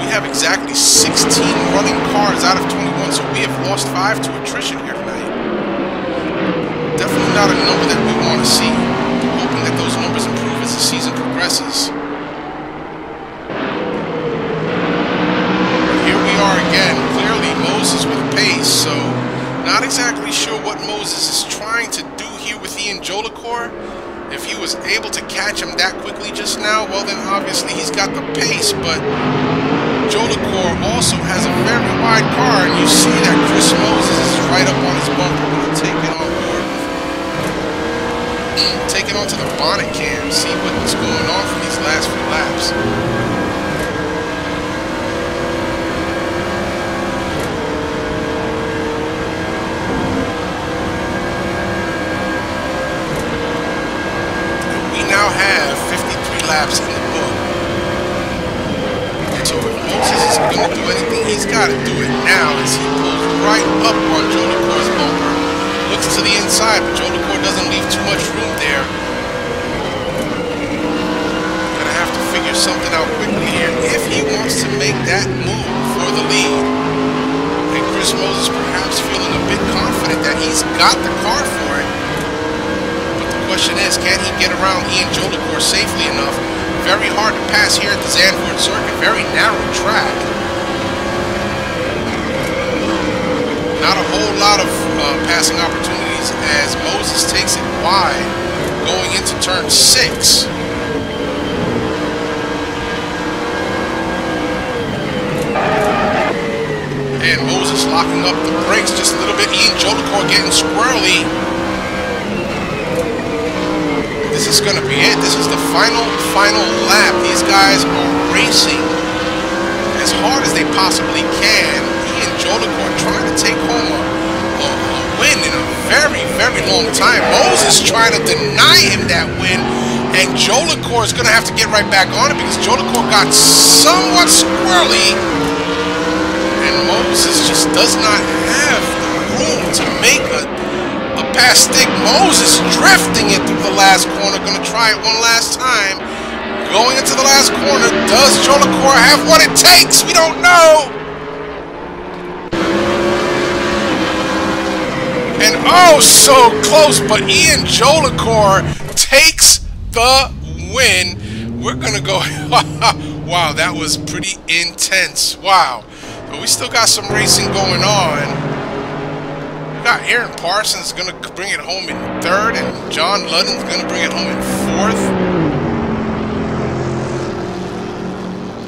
We have exactly 16 running cars out of 21, so we have lost 5 to attrition here tonight. Definitely not a number that we want to see. Hoping that those numbers improve as the season progresses. Here we are again. Clearly Moses with pace, so not exactly sure what Moses is trying to do here with Ian Jolicoeur. If he was able to catch him that quickly just now, well then obviously he's got the pace, but Jolicoeur also has a very wide car, and you see that Chris Moses is right up on his bumper. We're going to take it on board. Take it onto the bonnet cam, see what's going on for these last few laps. Now have 53 laps in the book. So if Moses is going to do anything, he's got to do it now as he pulls right up on Jolicoeur's bumper. Looks to the inside, but Jolicoeur doesn't leave too much room there. Gonna have to figure something out quickly here if he wants to make that move for the lead. And Chris Moses perhaps feeling a bit confident that he's got the car for it. Question is, can he get around Ian Jolicoeur safely enough? Very hard to pass here at the Zandvoort circuit. Very narrow track. Not a whole lot of passing opportunities as Moses takes it wide going into turn 6. And Moses locking up the brakes just a little bit. Ian Jolicoeur getting squirrely. This is going to be it. This is the final lap. These guys are racing as hard as they possibly can. Ian Jolicoeur trying to take home a win in a very, very long time. Moses trying to deny him that win, and Jolicoeur is going to have to get right back on it because Jolicoeur got somewhat squirrely, and Moses just does not have the room to make a pass stick. Moses drifting it through the last corner. Going to try it one last time. Going into the last corner. Does Jolicoeur have what it takes? We don't know. And oh, so close. But Ian Jolicoeur takes the win. We're going to go. Wow, that was pretty intense. Wow. But we still got some racing going on. We got Aaron Parsons going to bring it home in 3rd, and John Ludden's going to bring it home in 4th.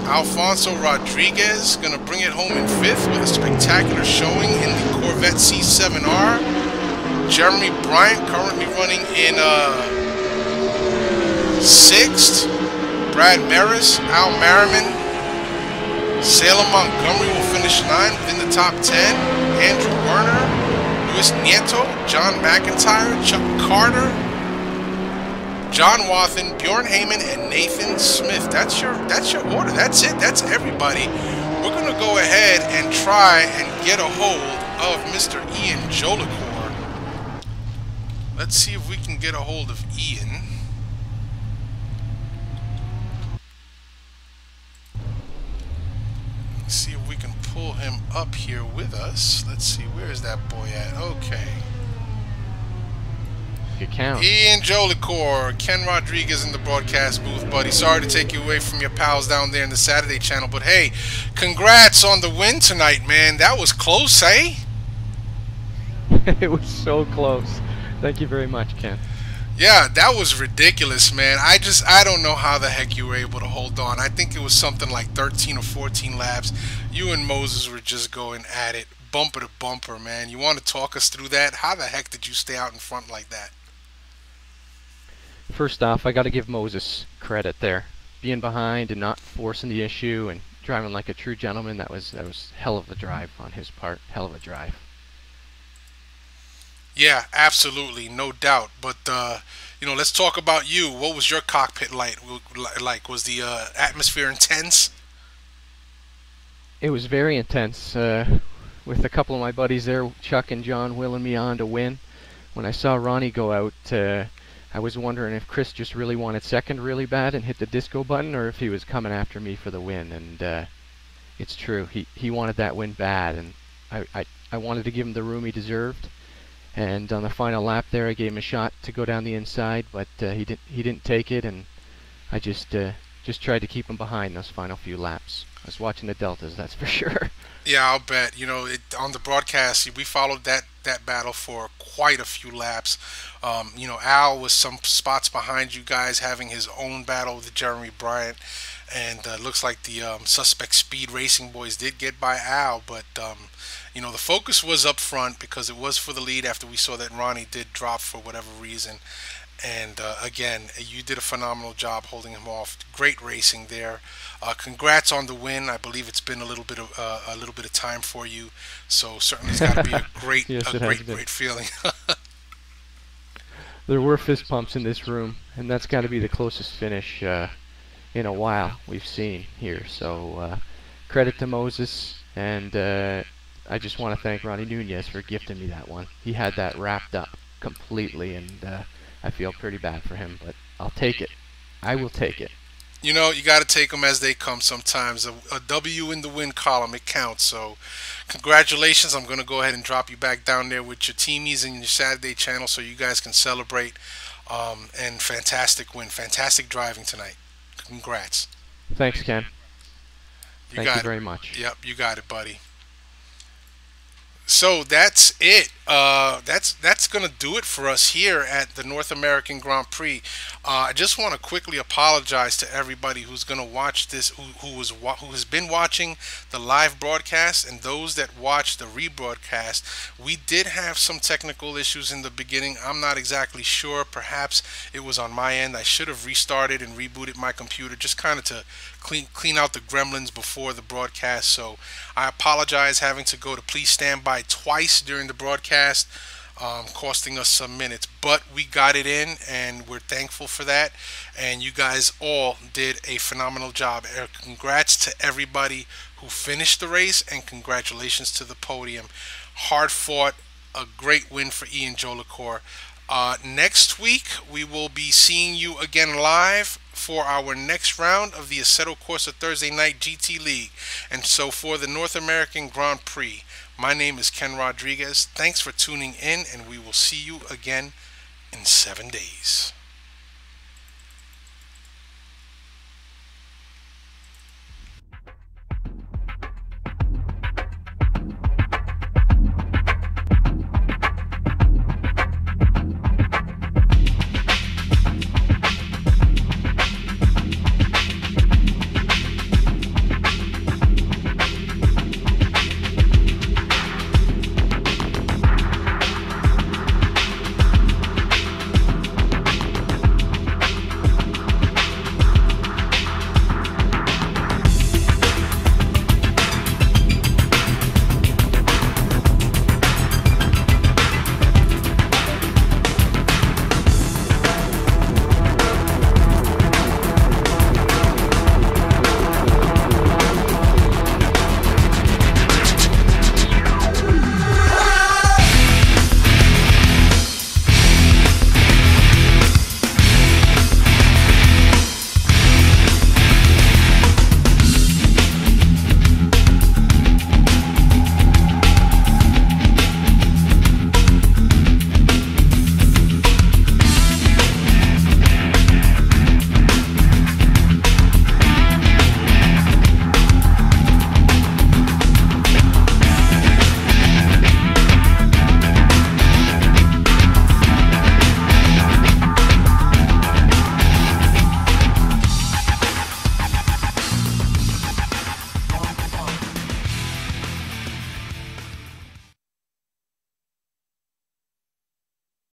Alfonso Rodriguez going to bring it home in 5th with a spectacular showing in the Corvette C7R. Jeremy Bryant currently running in 6th. Brad Maris, Al Merriman, Salem Montgomery will finish 9th within the top 10. Andrew Werner, Luis Nieto, John McIntyre, Chuck Carter, John Wathen, Bjorn Heyman, and Nathan Smith. That's your order. That's it. That's everybody. We're going to go ahead and try and get a hold of Mr. Ian Jolicoeur. Let's see if we can get a hold of Ian. Let's see if we can pull him up here with us. Let's see, where is that boy at? Okay. make it count. Ian Jolicoeur, Ken Rodriguez in the broadcast booth, buddy. Sorry to take you away from your pals down there in the Saturday channel, but hey, congrats on the win tonight, man. That was close, eh? It was so close. Thank you very much, Ken. Yeah, that was ridiculous, man. I don't know how the heck you were able to hold on. I think it was something like 13 or 14 laps. You and Moses were just going at it, bumper to bumper, man. You want to talk us through that? How the heck did you stay out in front like that? First off, I got to give Moses credit there. Being behind and not forcing the issue and driving like a true gentleman, that was hell of a drive on his part. Hell of a drive. Yeah, absolutely, no doubt. But let's talk about you. What was your cockpit like? Was the atmosphere intense? It was very intense. With a couple of my buddies there, Chuck and John, willing me on to win. When I saw Ronnie go out, I was wondering if Chris just really wanted second really bad and hit the disco button, or if he was coming after me for the win. And it's true, he wanted that win bad, and I wanted to give him the room he deserved. And on the final lap there, I gave him a shot to go down the inside, but he didn't take it, and I just tried to keep him behind those final few laps. I was watching the deltas, that's for sure. Yeah, I'll bet. On the broadcast, we followed that battle for quite a few laps. Al was some spots behind you guys, having his own battle with Jeremy Bryant, and looks like the Suspect Speed Racing boys did get by Al, but the focus was up front because it was for the lead after we saw that Ronnie did drop for whatever reason. And again, you did a phenomenal job holding him off. Great racing there. Congrats on the win. I believe it's been a little bit of time for you, so certainly it's got to be a great, yes, great feeling. There were fist pumps in this room, and that's got to be the closest finish in a while we've seen here. So credit to Moses, and I just want to thank Ronnie Nunez for gifting me that one. He had that wrapped up completely, and I feel pretty bad for him, but I'll take it. I will take it. You got to take them as they come sometimes. A W in the win column, it counts. So congratulations. I'm going to go ahead and drop you back down there with your teamies and your Saturday channel so you guys can celebrate. And fantastic win. Fantastic driving tonight. Congrats. Thanks, Ken. Thank you very it. much. Yep, you got it, buddy. So that's it. That's gonna do it for us here at the North American Grand Prix. I just want to quickly apologize to everybody who's gonna watch this, who has been watching the live broadcast, and those that watch the rebroadcast. We did have some technical issues in the beginning. I'm not exactly sure. Perhaps it was on my end. I should have restarted and rebooted my computer just kind of to clean out the gremlins before the broadcast. So I apologize having to go to please stand by twice during the broadcast, costing us some minutes, but we got it in and we're thankful for that, and you guys all did a phenomenal job. Congrats to everybody who finished the race, and congratulations to the podium. Hard fought, a great win for Ian Jolicoeur. Next week we will be seeing you again live for our next round of the Assetto Corsa Thursday Night GT League. And so for the North American Grand Prix, my name is Ken Rodriguez. Thanks for tuning in, and we will see you again in 7 days.